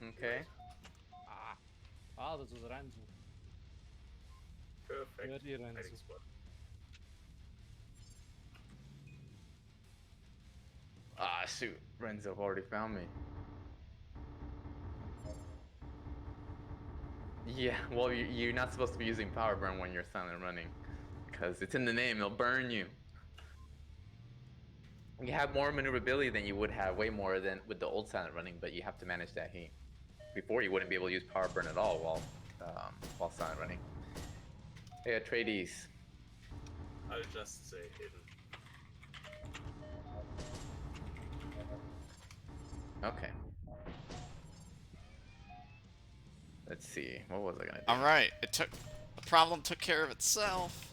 Okay. that was Renzo. Perfect. Very Renzo. Hiding spot. Ah, shoot. Renzo already found me. Yeah, well, you're not supposed to be using power burn when you're silent running. Because it's in the name, it'll burn you. You have more maneuverability than you would have, way more than with the old silent running, but you have to manage that heat. Before, you wouldn't be able to use power burn at all while silent running. Hey, Atreides. I'll just say hidden. Okay. Let's see. What was I gonna do? Alright, the problem took care of itself.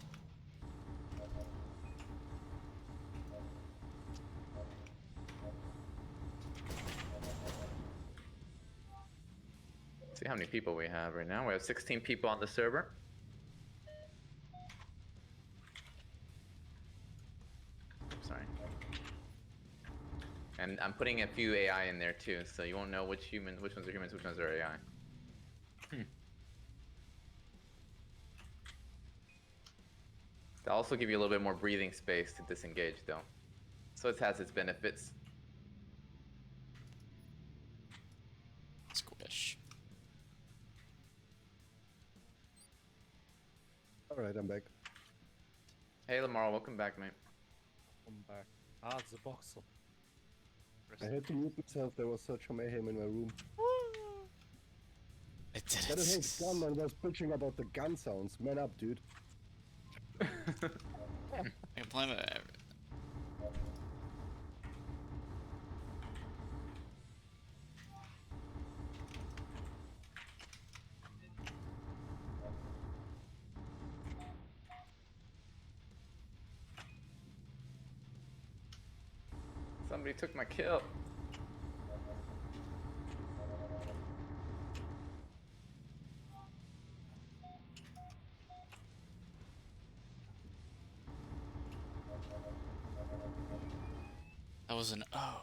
See how many people we have right now. We have 16 people on the server. Sorry. And I'm putting a few AI in there too, so you won't know which ones are humans, which ones are AI. They'll also give you a little bit more breathing space to disengage though. So it has its benefits. Squish. Alright, I'm back. Hey Lamar, welcome back, mate. Come back. Ah, the voxel. I had to mute myself, there was such a mayhem in my room. It did But it it. hates gun and was bitching about the gun sounds. Man up, dude. I can blame it. Somebody took my kill. That was an O.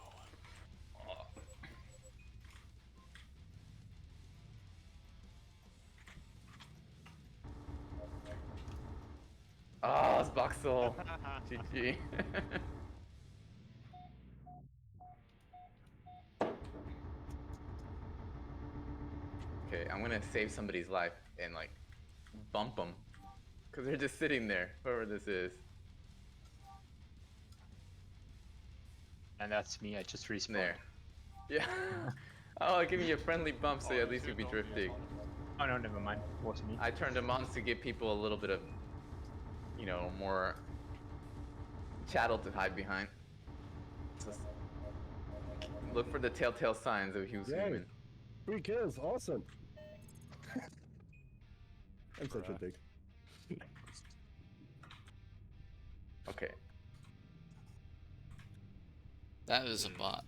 Oh, it's Voxel. GG. Okay, I'm gonna save somebody's life and like bump them. Cause they're just sitting there, whoever this is. And that's me, I just respawned. There. Yeah. Oh, give me a friendly bump so at least you'll be drifting. Oh no, never mind. Was me. I turned them on to give people a little bit of, you know, more chattel to hide behind. Just look for the telltale signs of who's Yay. human. 3 kills, awesome! I'm such a dick. Okay. That is a bot.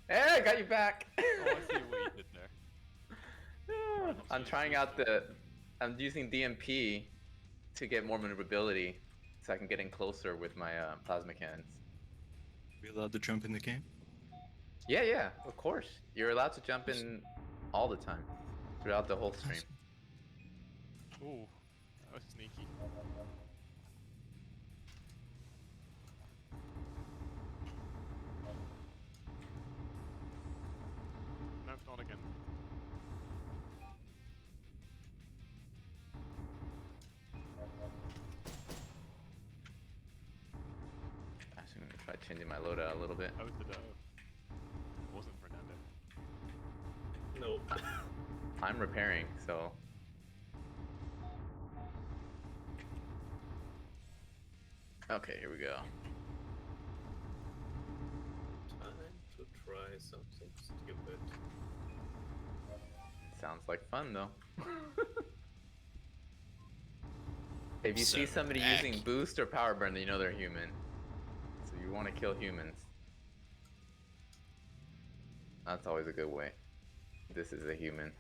Hey, I got you back! Oh, I see what you did there. I'm trying out I'm using DMP to get more maneuverability so I can get in closer with my plasma cannons. We allowed to jump in the game? Yeah, of course. You're allowed to jump in all the time throughout the whole stream. Ooh, that was sneaky. No, not again. Actually, I'm gonna try changing my loadout a little bit. I was the dough. It wasn't Fernando. No. I'm repairing, so. Okay, here we go. Time to try something stupid. Sounds like fun though. If you see So somebody back. using boost or power burn, then you know they're human. So you want to kill humans. That's always a good way. This is a human.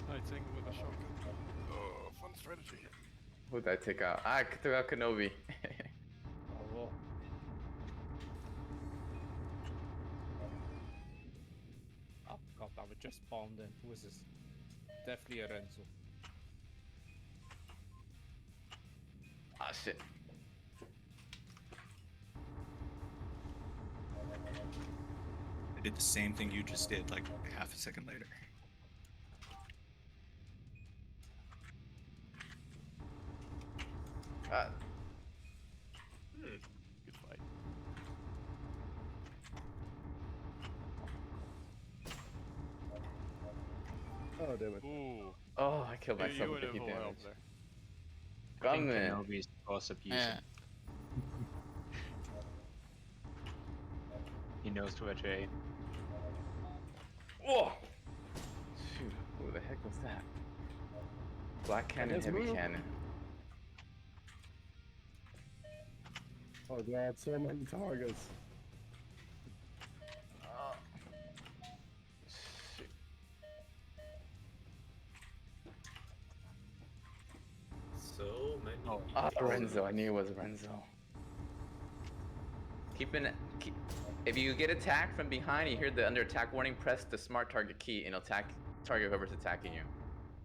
Fighting with a shotgun. Oh, fun strategy. Who'd I take out? I took out Kenobi. Oh, well. Oh god, I was just spawned in. Who is this? Definitely a Renzo. Ah, shit. I did the same thing you just did, like half a second later. Good fight. Oh, damn it. Ooh. Oh, I killed You myself would with the have heat full damage. health there. I think Gunman. Kenobi is boss abusing. Yeah. He knows where to aim. Whoa! Shoot, who the heck was that? Black cannon, Let's heavy move. cannon. Oh god, so many targets. Oh. Shoot. So many. Oh, Ah, people. Renzo. I knew it was Renzo. If you get attacked from behind, you hear the under attack warning, press the smart target key and it'll target whoever's attacking you.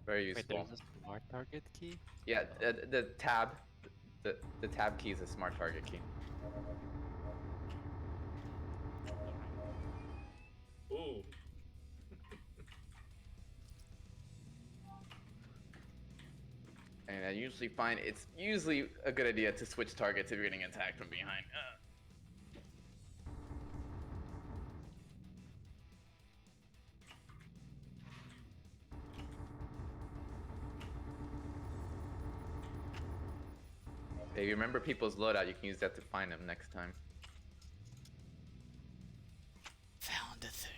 Very Wait, useful. there's a smart target key? Yeah, the tab, the tab key is a smart target key. Ooh. And I usually find it's usually a good idea to switch targets if you're getting attacked from behind. If you remember people's loadout, you can use that to find them next time. Found a thing.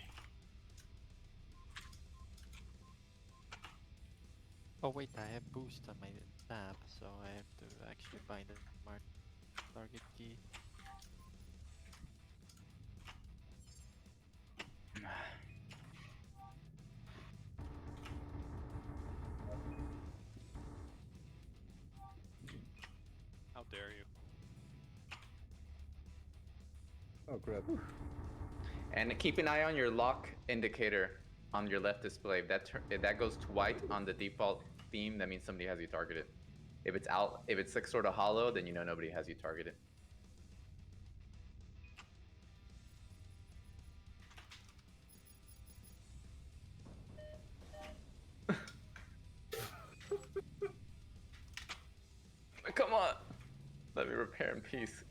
Oh wait, I have boost on my tab, so I have to actually find a smart target key. How dare you? Oh crap. And keep an eye on your lock indicator on your left display. If that goes to white on the default theme, that means somebody has you targeted. If it's like sort of hollow, then you know nobody has you targeted. Come on, let me repair in peace.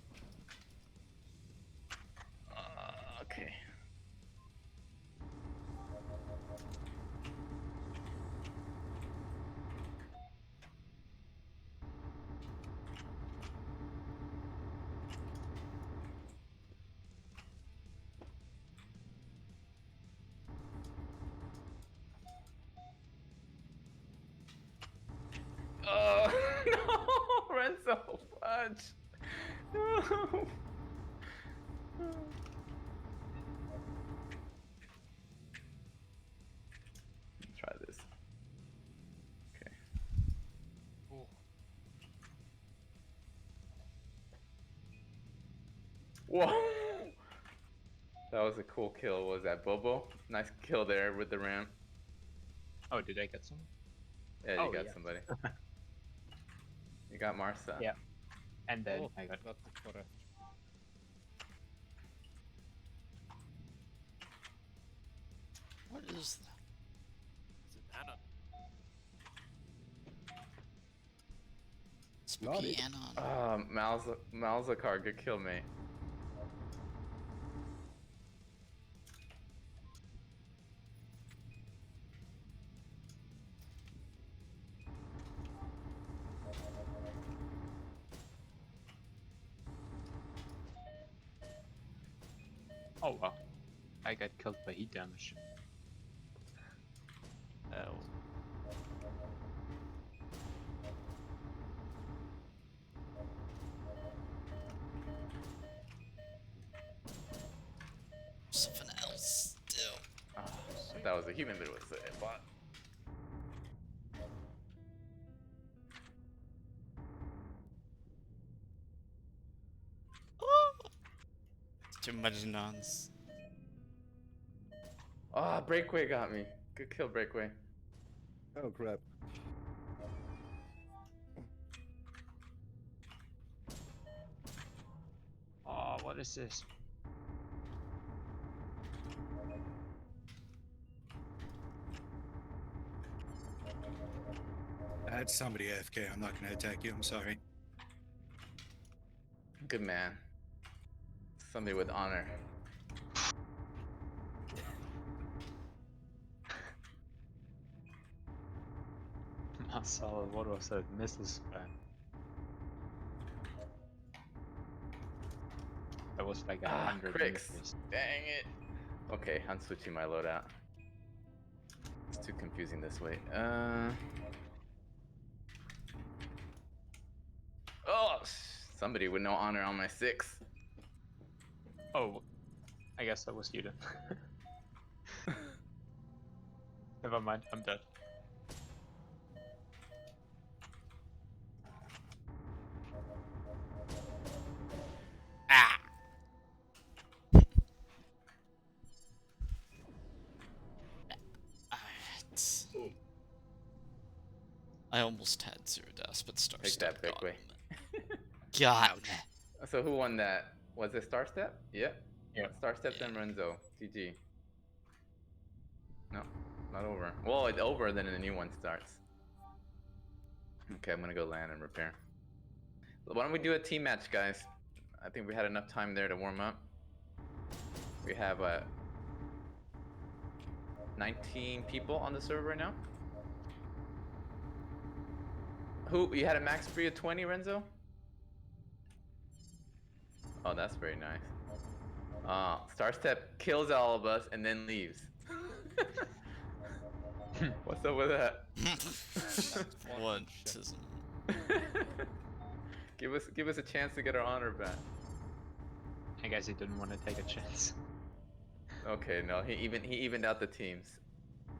Okay. Oh no, Renzo, fudge. No. Try this. Okay. Ooh. Whoa. That was a cool kill. What was that, Bobo? Nice kill there with the ram. Oh, did I get some? Yeah, you Oh, got yeah. somebody. You got Marsa. Yeah. And then Oh, I got that's correct. What is that? Is it Anna? Spooky Anon. Malzakar, good kill, mate. Oh wow. I got killed by heat damage. Oh. Something else still. If that was a human, there was a bot. Too much nuns. Ah, Breakaway got me. Good kill, Breakaway. Oh crap. Oh, what is this? I had somebody AFK. I'm not going to attack you. I'm sorry. Good man. Somebody with honor. Marcel, what was that missile spam? That was like 100 Crix. meters. Dang it. Okay, I'm switching my loadout. It's too confusing this way. Oh, somebody with no honor on my 6. Oh, I guess that was you then. Never mind, I'm dead. Ah! Alright. Boom. I almost had 0 deaths, but Star Take Step that, got Bickway. him. God. So who won that? Was it Star Step? Yep. Yeah. Star Step then Renzo. GG. No, not over. Well, it's over, then a new one starts. Okay, I'm gonna go land and repair. Why don't we do a team match, guys? I think we had enough time there to warm up. We have 19 people on the server right now. Who, you had a max free of 20, Renzo? Oh, that's very nice. Star Step kills all of us and then leaves. What's up with that? Whatism. Give us a chance to get our honor back. I guess he didn't want to take a chance. Okay, no, he evened out the teams.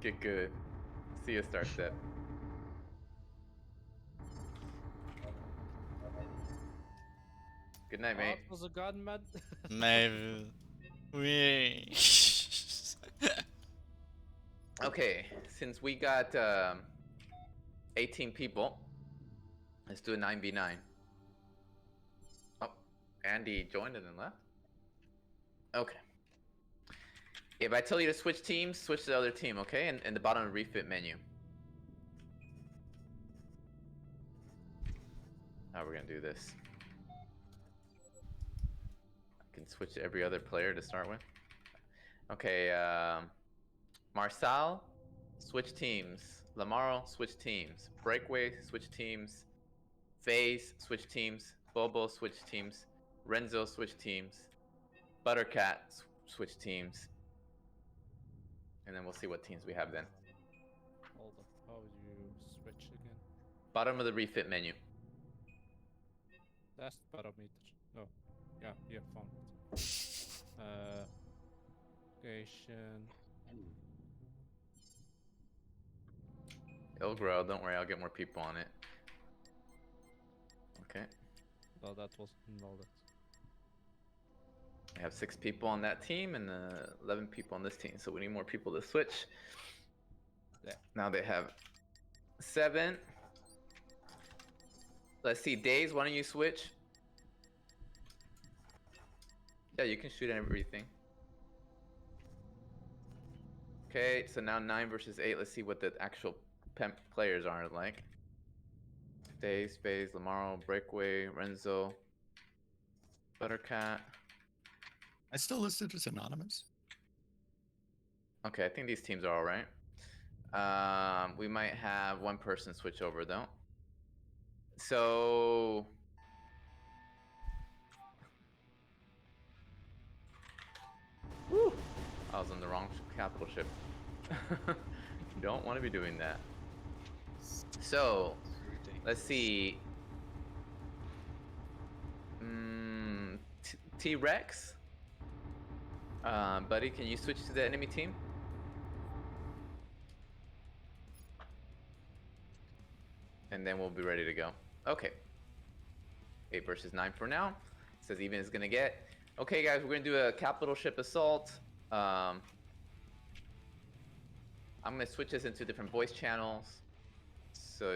Get good. See you, Star Step. Good night, mate. What was a gun, man? Maybe. We. Okay, since we got 18 people, let's do a 9v9. Oh, Andy joined and then left. Okay. If I tell you to switch teams, switch to the other team, okay? In the bottom of the refit menu. How we're gonna do this? I can switch to every other player to start with. Okay, Marcel, switch teams. Lamaro, switch teams. Breakaway, switch teams. FaZe, switch teams. Bobo, switch teams. Renzo, switch teams. Buttercat, switch teams. And then we'll see what teams we have then. Hold up, how would you switch again? Bottom of the refit menu. Test parameter. No. Yeah, here, found it. Location. It'll grow, don't worry, I'll get more people on it. Okay. No, that was no that. We have 6 people on that team and 11 people on this team, so we need more people to switch. Yeah. Now they have 7. Let's see, Days, why don't you switch? Yeah, you can shoot at everything. Okay, so now 9 versus 8. Let's see what the actual players are like. Days, FaZe, Lamaro, Breakaway, Renzo, Buttercat. I still listed as anonymous. Okay, I think these teams are alright. We might have one person switch over though. So woo, I was on the wrong capital ship. Don't want to be doing that. So let's see. T-Rex. Buddy, can you switch to the enemy team? And then we'll be ready to go. Okay. 8 versus 9 for now. Says even is gonna get. Okay, guys, we're gonna do a capital ship assault. I'm gonna switch this into different voice channels, so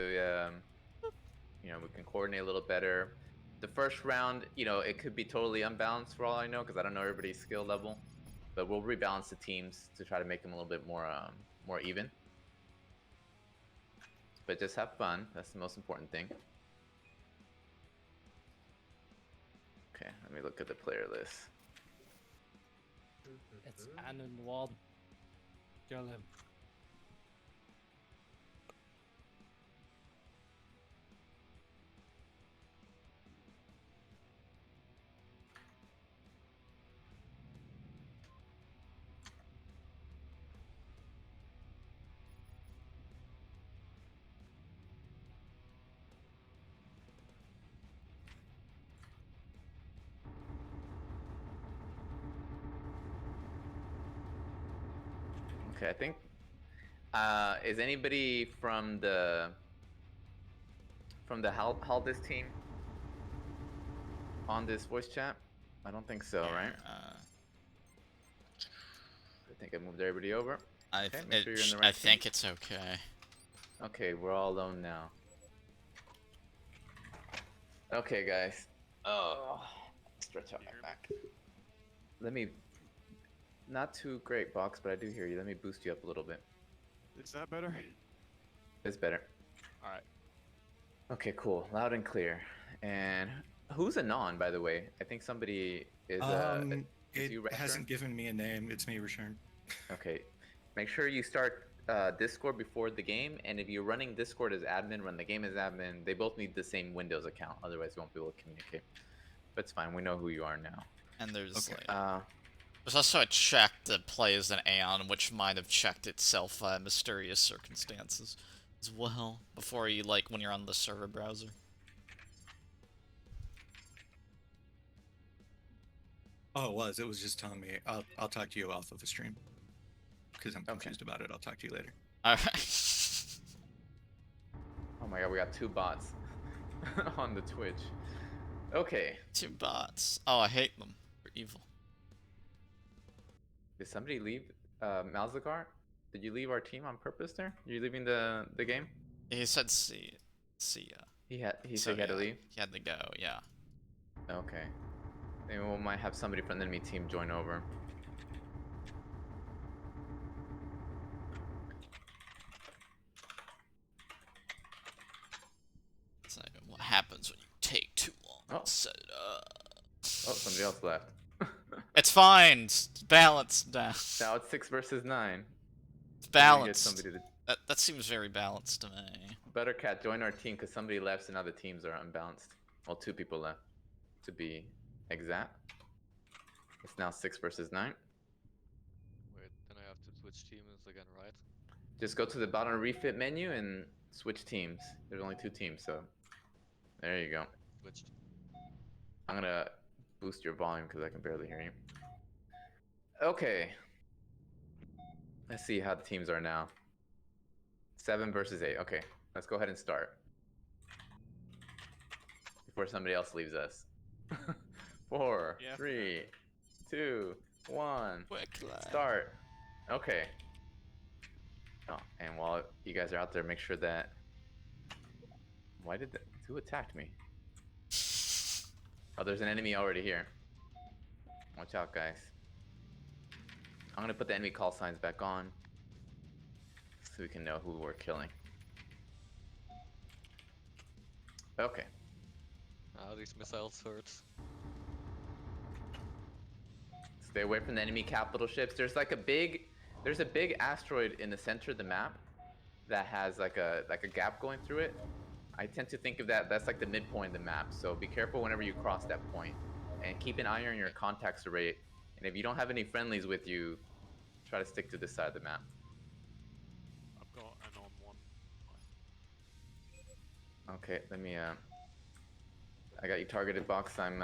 you know, we can coordinate a little better. The first round, you know, it could be totally unbalanced for all I know, because I don't know everybody's skill level. But we'll rebalance the teams to try to make them a little bit more more even. But just have fun. That's the most important thing. Okay, let me look at the player list. It's Anon1. Kill him. Okay, I think. Is anybody from the Haldis team on this voice chat? I don't think so, right? I think I moved everybody over. Okay, make sure you're in the right I think it's okay. Okay, we're all alone now. Okay, guys. Oh, stretch out my back. Let me. Not too great, Box, but I do hear you. Let me boost you up a little bit. Is that better? It's better. Alright. Okay, cool. Loud and clear. And who's Anon, by the way? I think somebody is. Is you, It hasn't given me a name. It's me, Return. Okay. Make sure you start Discord before the game, and if you're running Discord as admin, run the game as admin. They both need the same Windows account, otherwise you won't be able to communicate. But it's fine. We know who you are now. And there's Okay. there's also a check that plays an Aeon, which might have checked itself mysterious circumstances as well before you when you're on the server browser. Oh, it was. It was just telling me. I'll talk to you off of the stream. Because I'm confused about it. I'll talk to you later. Alright. Oh my god, we got 2 bots on the Twitch. Okay. 2 bots. Oh, I hate them. They're evil. Did somebody leave Malzakar? Did you leave our team on purpose there? You leaving the game? He said see ya. He said he had to leave? He had to go, yeah. Okay. Maybe we might have somebody from the enemy team join over. It's like, what happens when you take too long to set it up? Oh, somebody else left. It's fine. It's balanced now. Now it's 6 versus 9. It's balanced. Somebody to... That seems very balanced to me. Buttercat, join our team because somebody left, so now the teams are unbalanced. Well, 2 people left, to be exact. It's now 6 versus 9. Wait, then I have to switch teams again, right? Just go to the bottom refit menu and switch teams. There's only 2 teams, so there you go. Switched. I'm gonna boost your volume because I can barely hear you. Okay. Let's see how the teams are now. 7 versus 8. Okay, let's go ahead and start. Before somebody else leaves us. 4, Yeah. 3, 2, 1. Quick Start. Okay. Oh, and while you guys are out there, make sure that... Why did that... Who attacked me? Oh, there's an enemy already here. Watch out, guys. I'm gonna put the enemy call signs back on so we can know who we're killing. Okay. Ah, these missiles hurt. Stay away from the enemy capital ships. There's like a big asteroid in the center of the map that has like a gap going through it. I tend to think of that's like the midpoint of the map. So be careful whenever you cross that point, and keep an eye on your contacts array. And if you don't have any friendlies with you, try to stick to this side of the map. I've got an on one. Okay, let me I got you targeted, Box. I'm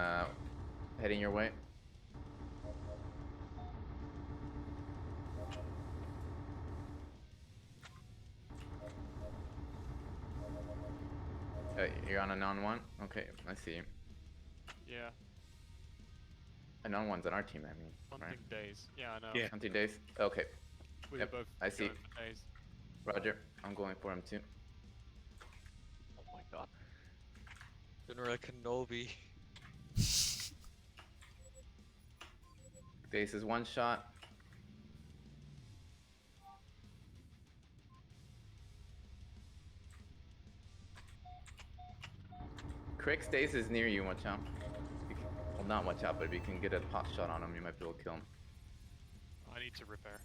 heading your way. You're on a non-1? Okay, I see you. Yeah. A non-1's on our team, I mean. Hunting Right? days. Yeah, I know. Yeah. Hunting days? Okay, We Yep, were both I see. going for days. Roger. I'm going for him too. Oh my god. General Kenobi. Dace is 1 shot. Crick Stace is near you, watch out. Well, not watch out, but if you can get a pot shot on him, you might be able to kill him. I need to repair.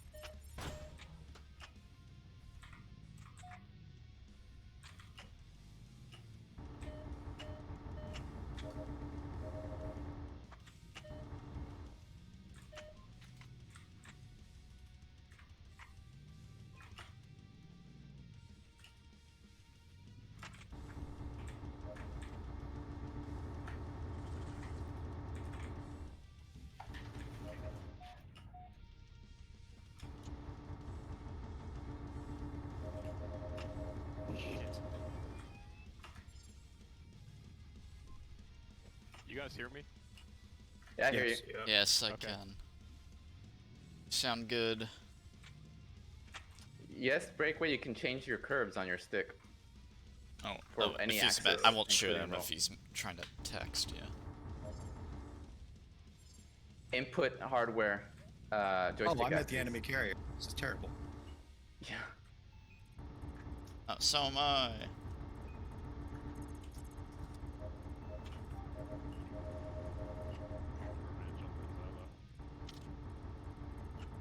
you guys hear me? Yeah, I hear you. Yeah. Yes, I Okay. can. Sound good. Yes, breakaway. You can change your curves on your stick. Oh, For oh, any if he's axis, I won't shoot including him if roll. he's trying to text, yeah. Input hardware. Oh, Joystick I'm at axis. the enemy carrier. This is terrible. Yeah. Oh, so am I.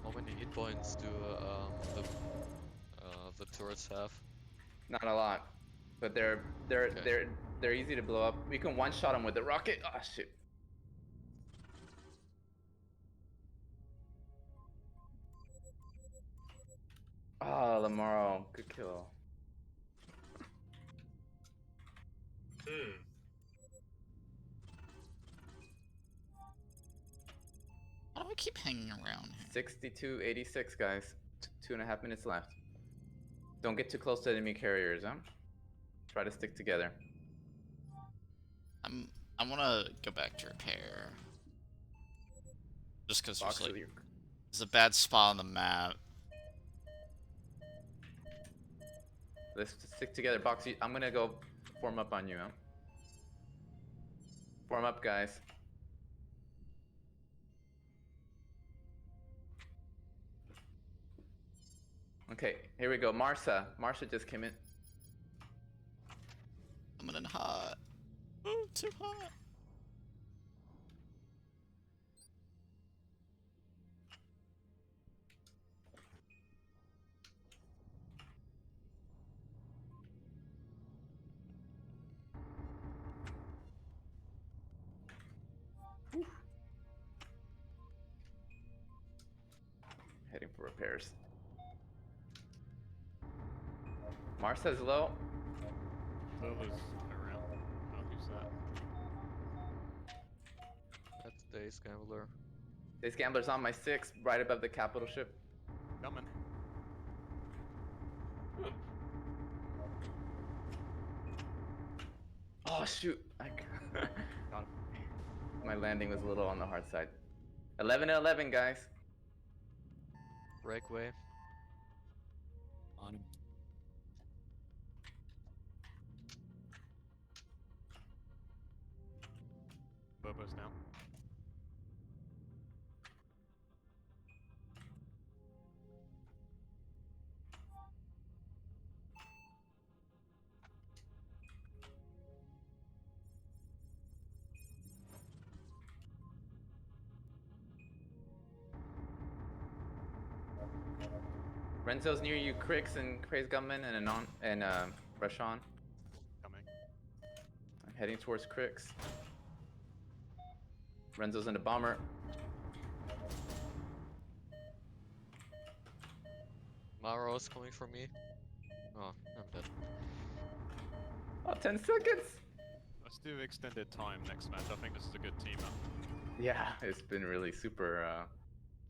How many hit points do the turrets have? Not a lot, but they're easy to blow up. We can one shot them with the rocket. Oh shoot. Oh, Lamaro, good kill. Hmm. How do I keep hanging around here? 62-86, guys. 2.5 minutes left. Don't get too close to enemy carriers, huh? Try to stick together. I wanna go back to repair. Just cause Box there's with like, your- there's a bad spot on the map. Let's stick together, Boxy. I'm gonna go form up on you, huh? Form up, guys. Okay, here we go. Marsa just came in. Coming in hot. Ooh, too hot. Heading for repairs. Marsa's low. Lola's around. Oh, who's that? That's Days Gambler. This gambler's on my 6, right above the capital ship. Coming. Oh shoot! My landing was a little on the hard side. 11-11, guys. Breakaway. On him. Bobo's down. Renzo's near you, Crix and Craze Gunman and Anon and Rashawn. Coming. I'm heading towards Crix. Renzo's in the bomber. Maro's coming for me. Oh, I'm dead. Oh, 10 seconds! Let's do extended time next match. I think this is a good team up. Yeah, it's been really super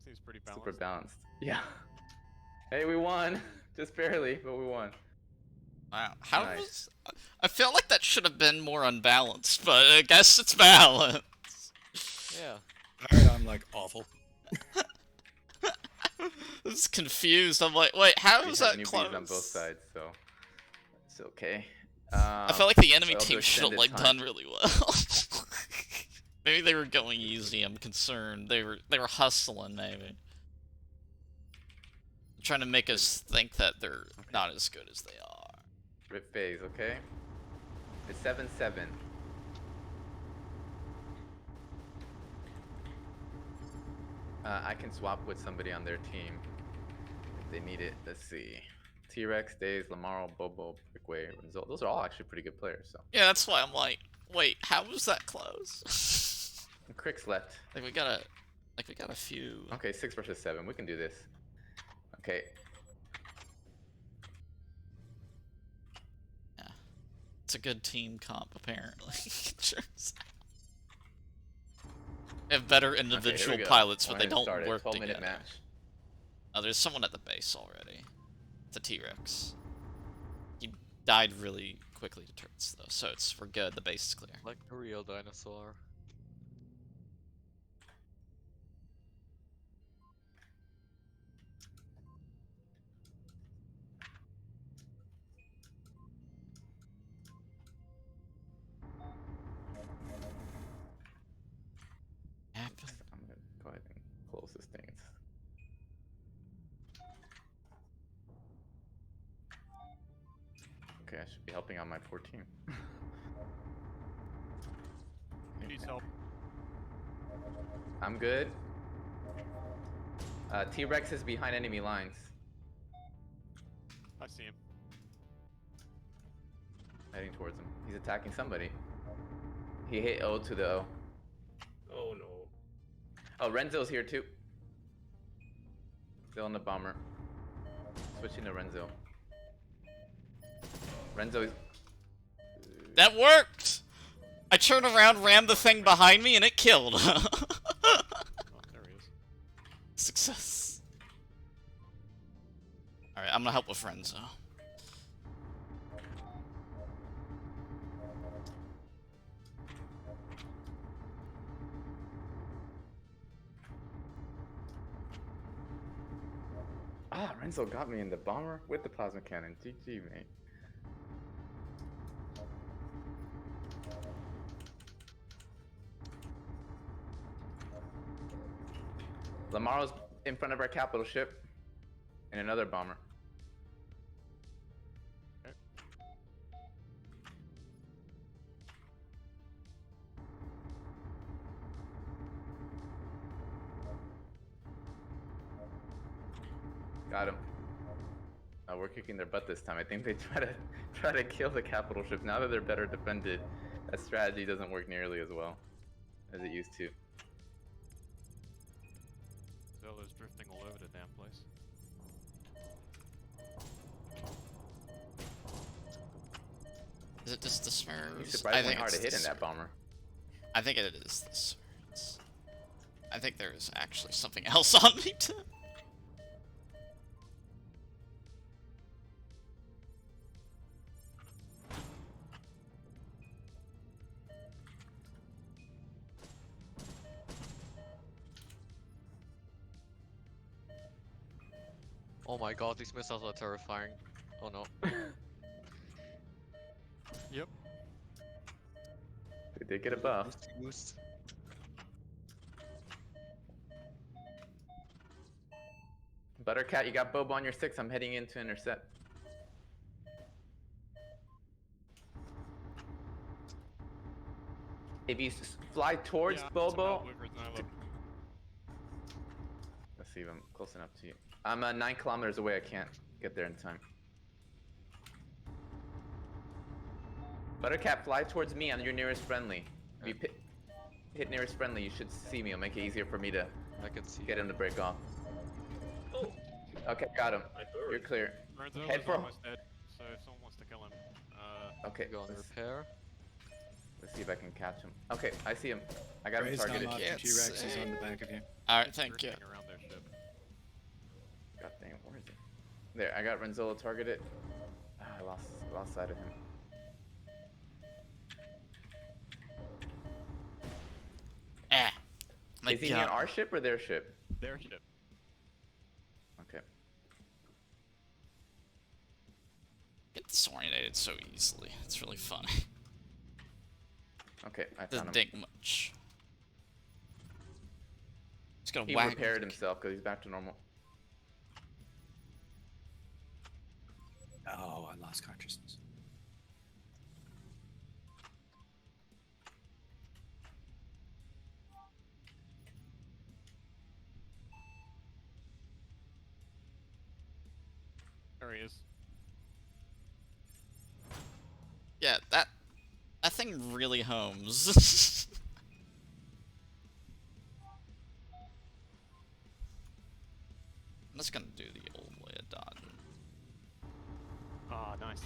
Seems pretty balanced. super balanced. Yeah. Hey, we won. Just barely, but we won. Wow. How Nice. was... I feel like that should have been more unbalanced, but I guess it's balanced. Yeah. Alright, I'm like awful. I was confused. I'm like, wait, how We is have that newbies close? on both sides, so it's okay. I felt like the enemy so I'll do team should have extended like time. done really well. Maybe they were going easy. I'm concerned. They were hustling. Maybe trying to make us think that they're not as good as they are. Rip phase, okay? It's 7-7. I can swap with somebody on their team if they need it. Let's see. T-Rex, Days, Lamaro, Bobo, Brickway, Renzo. Those are all actually pretty good players. So Yeah, that's why I'm like, wait, how was that close? and Crix left. we got a few. Okay, 6 versus 7. We can do this. Okay. Yeah, it's a good team comp apparently. They have better Okay, here individual we go. pilots, but Go they ahead and don't start it. work 12-minute together. match. Oh, there's someone at the base already. The T-Rex. He died really quickly to turrets though, so we're good. The base is clear. Like a real dinosaur. Okay, I should be helping out my poor team. He needs help. I'm good. T-Rex is behind enemy lines. I see him. Heading towards him. He's attacking somebody. He hit O to the O. Oh no. Oh, Renzo's here too. Still on the bomber. Switching to Renzo. Renzo is... That worked! I turned around, rammed the thing behind me, and it killed. Oh, there he is. Success. Alright, I'm gonna help with Renzo. Ah, Renzo got me in the bomber with the plasma cannon. GG, mate. Lamaro's in front of our capital ship. And another bomber. Got him. We're kicking their butt this time. I think they try to kill the capital ship. Now that they're better defended, that strategy doesn't work nearly as well as it used to. Zella's drifting all over the damn place. Is it just the Smurfs? He's surprisingly hard to hit in that bomber. I think it is the Smurfs. I think there's actually something else on me too. Oh my god, these missiles are terrifying. Oh no. Yep. They did get a buff. Boost. Buttercat, you got Bobo on your 6. I'm heading in to intercept. If you fly towards Yeah, Bobo... it's about Wyvern, Let's see if I'm close enough to you. I'm 9 kilometers away. I can't get there in time. Buttercat, fly towards me on your nearest friendly. If you hit nearest friendly, you should see me. It'll make it easier for me to I can see. get him to break off. Oh, Okay, got him. I buried. You're clear. Renzo Head is for- almost dead, so if someone wants to kill him, Okay, Go on repair. let's see if I can catch him. Okay, I see him. I got him Raised targeted. on Can't T-Rex is say. on the back of you. Alright, thank you. drifting around their ship. God dang it, where is he? There, I got Renzola targeted. Ah, I lost sight of him. Ah. My Is he near God. our ship or their ship? Their ship. Okay. Get disorientated so easily. It's really funny. Okay, I found Doesn't him. take much. Just gonna He whack repaired himself because he's back to normal. Oh, I lost consciousness. There he is. Yeah, that thing really homes. I'm just gonna do the old way of dodging. Ah, nice.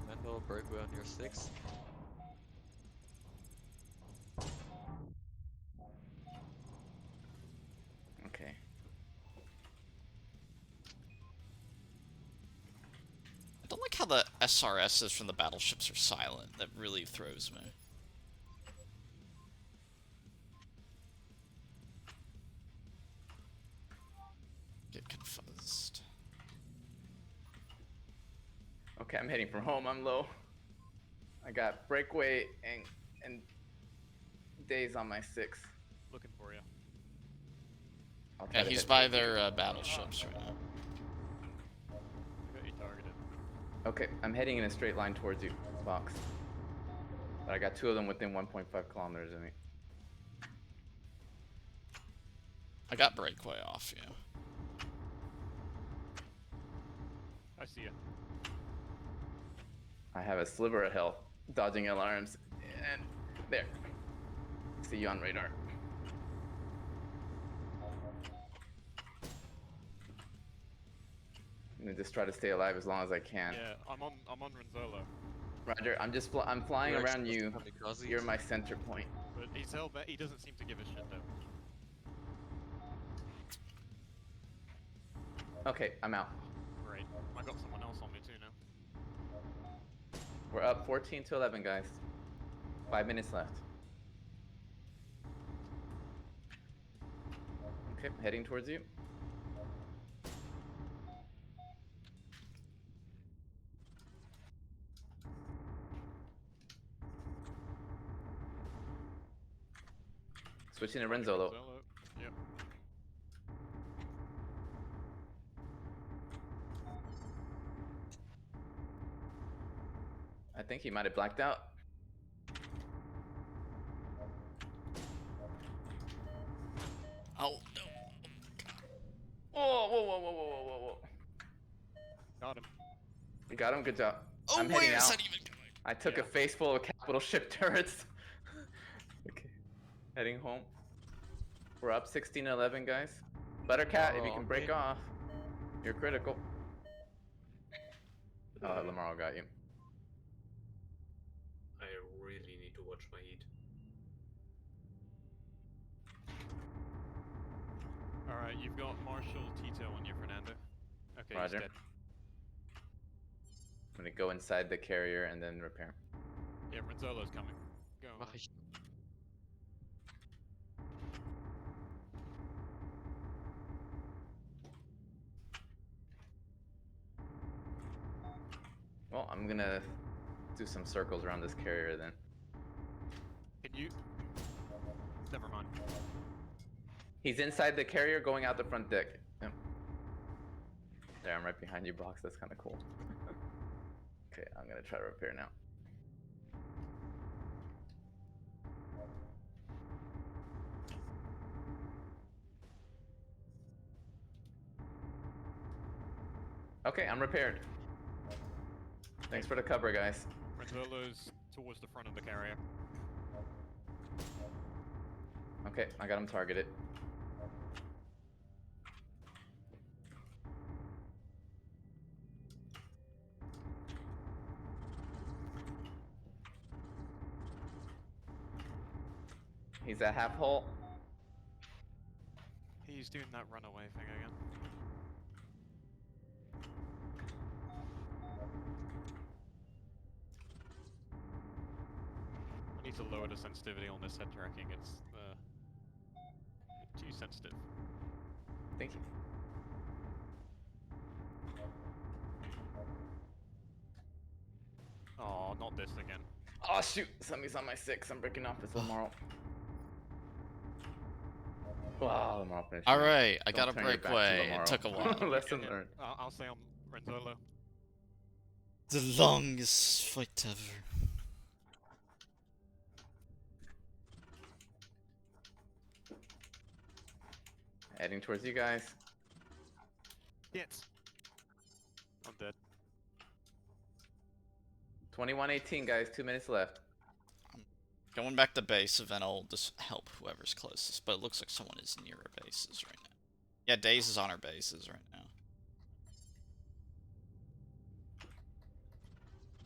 Mando, breakaway on your 6. Okay. I don't like how the SRSs from the battleships are silent. That really throws me. Get confused. Okay, I'm heading for home. I'm low. I got breakaway and Days on my 6. Looking for you. I'll try Yeah, to he's hit by those. their battleships right now. I got you targeted. Okay, I'm heading in a straight line towards you, Fox. But I got 2 of them within 1.5 kilometers of me. I got breakaway off you. I see you. I have a sliver of health, dodging alarms, and there. See you on radar. I'm gonna just try to stay alive as long as I can. Yeah, I'm on Renzolo. Roger, I'm flying You're around actually you. kamikaze? You're my center point. But he's held back. He doesn't seem to give a shit though. Okay, I'm out. Great. I got someone else on me too now. We're up 14 to 11, guys. 5 minutes left. Okay, heading towards you. Switching to Renzolo. Yep. I think he might have blacked out. Oh no! Whoa, whoa, whoa, whoa, whoa, whoa, whoa. Got him. You got him, good job. Oh, I'm where heading is out. that even going? I took a face full of capital ship turrets. Okay, heading home. We're up 16-11, guys. Buttercat, if you can break off, you're critical. Lamaro got you. I really need to watch my heat. Alright, you've got Marshall Tito on you, Fernando. Okay, Roger. he's dead. I'm gonna go inside the carrier and then repair. Yeah, Renzolo's coming. Go. Mach ich. Well, I'm gonna do some circles around this carrier then. Can you? Never mind. He's inside the carrier going out the front deck. Yep. There, I'm right behind you, Box. That's kind of cool. Okay, I'm gonna try to repair now. Okay, I'm repaired. Thanks for the cover, guys. Renzolo's towards the front of the carrier. Okay, I got him targeted. He's at half hull. He's doing that runaway thing again. I need to lower the sensitivity on this head tracking. It's too sensitive. Thank you. Oh, not this again. Oh shoot, somebody's on my 6. I'm breaking off this Lamaro. Wow, Lamaro finished. All right, I Don't got a turn your back to breakaway. Lamaro. It took a while. Lesson learned. I'll stay on Renzolo. The longest fight ever. Heading towards you guys. Yes. I'm dead. 21-18, guys. 2 minutes left. Going back to base, and then I'll just help whoever's closest. But it looks like someone is near our bases right now. Yeah, Daze is on our bases right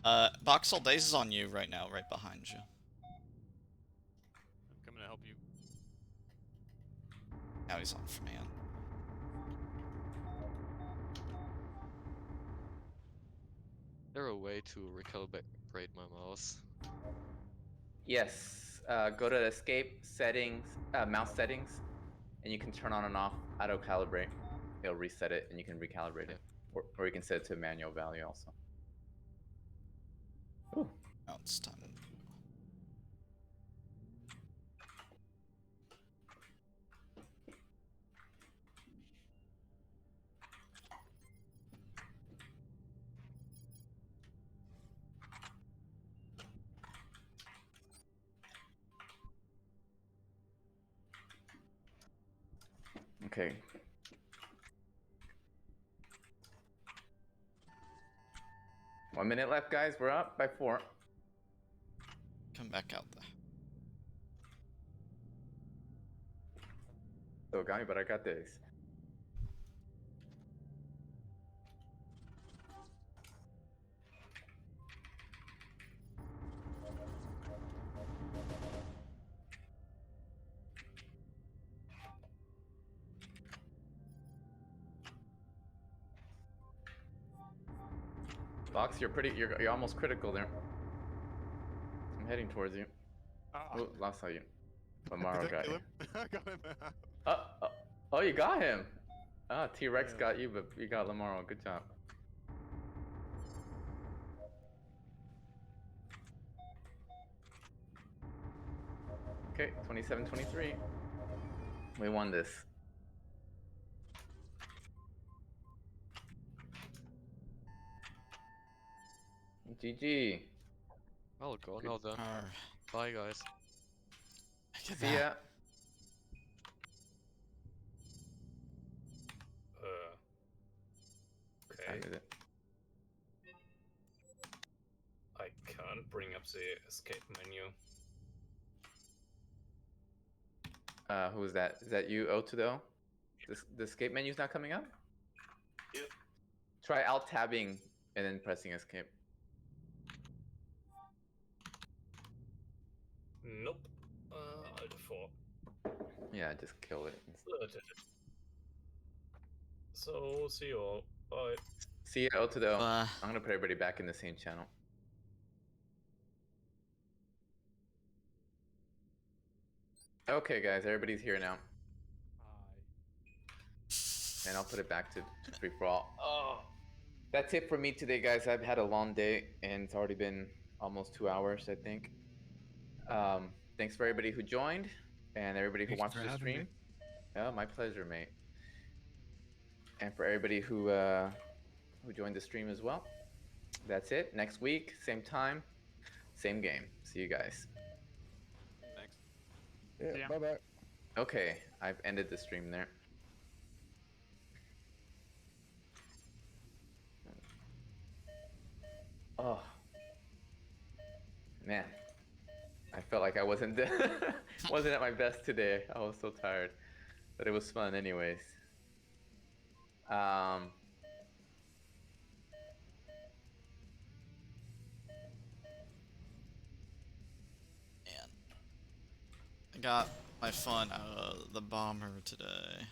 now. Boxall, Daze is on you right now, right behind you. I'm coming to help you. Now he's on for man. Is there a way to recalibrate my mouse? Yes. Go to escape settings, mouse settings, and you can turn on and off auto calibrate. It'll reset it, and you can recalibrate it, or you can set it to manual value also. Ooh. Oh, it's time. Okay. One minute left, guys. We're up by 4. Come back out there. So got me, but I got this. Fox, you're almost critical there. I'm heading towards you. Oh, lost sight you. Lamaro Did I got kill you. him? I got him. Oh, you got him. Ah, T-Rex Yeah. got you, but you got Lamaro. Good job. Okay, 27-23. We won this. GG. I'll go now then. Arr. Bye guys. See ya. What time Okay. is it? I can't bring up the escape menu. Who is that? Is that you, O2O? The escape menu's not coming up? Yep. Try alt tabbing and then pressing escape. Nope. Alt 4. Yeah, just kill it. So, see you all. Bye. See ya, O2O. Bye. I'm gonna put everybody back in the same channel. Okay, guys, everybody's here now. And I'll put it back to free for all. Oh, that's it for me today, guys. I've had a long day, and it's already been almost 2 hours, I think. Thanks for everybody who joined, and everybody who Thanks watched for the having stream. me. Yeah, my pleasure, mate. And for everybody who joined the stream as well. That's it. Next week, same time, same game. See you guys. Thanks. Yeah, bye bye. Okay, I've ended the stream there. Oh, man, I felt like I wasn't wasn't at my best today. I was so tired, but it was fun anyways. Man. I got my fun out of the bomber today.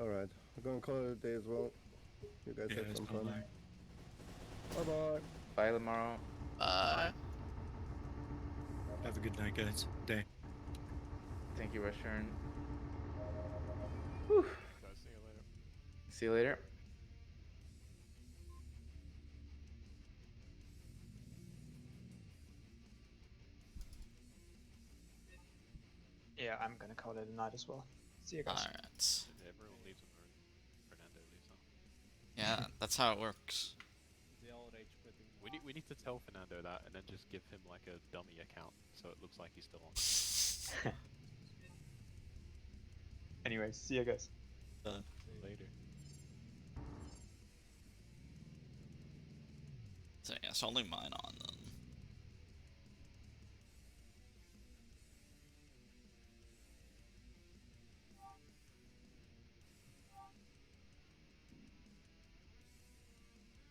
Alright, I'm gonna call it a day as well. You guys Yeah, have let's some go fun. back. Bye bye. Bye, tomorrow. Have a good night, guys. Day. Thank you, Rushern. Guys, see you later. See you later. Yeah, I'm gonna call it a night as well. See you guys. Alright. Everyone leaves and Fernando leaves, huh? Yeah, that's how it works. They all rage quitting. We need to tell Fernando that and then just give him like a dummy account so it looks like he's still on. Anyways, see you guys. Later. So yeah, it's only mine on then.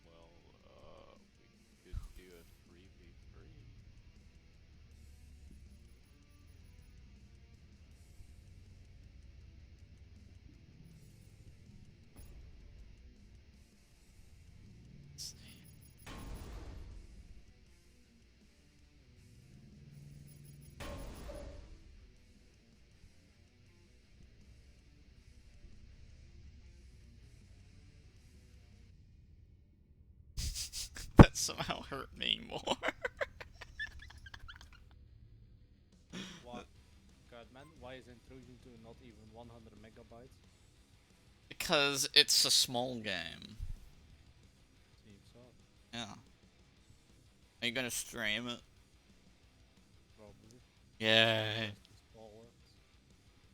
Well, we could do a 3v3. Let's see. somehow hurt me more. What? God, man, why is Intrusion 2 not even 100 megabytes? Because it's a small game. Seems so. Yeah. Are you gonna stream it? Probably. Yeah. Just install it.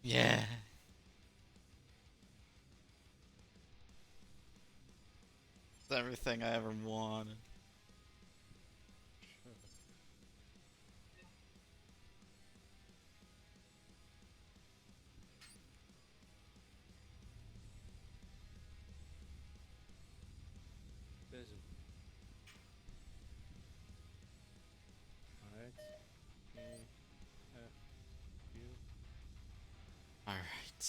Yeah. It's everything I ever wanted. Sure. Busy. Alright. A, F, Q, Alright. I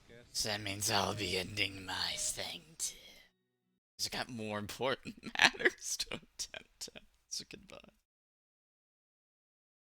guess. So that means I'll be ending my thing too. 'Cause I got more important matters to attend to. So goodbye.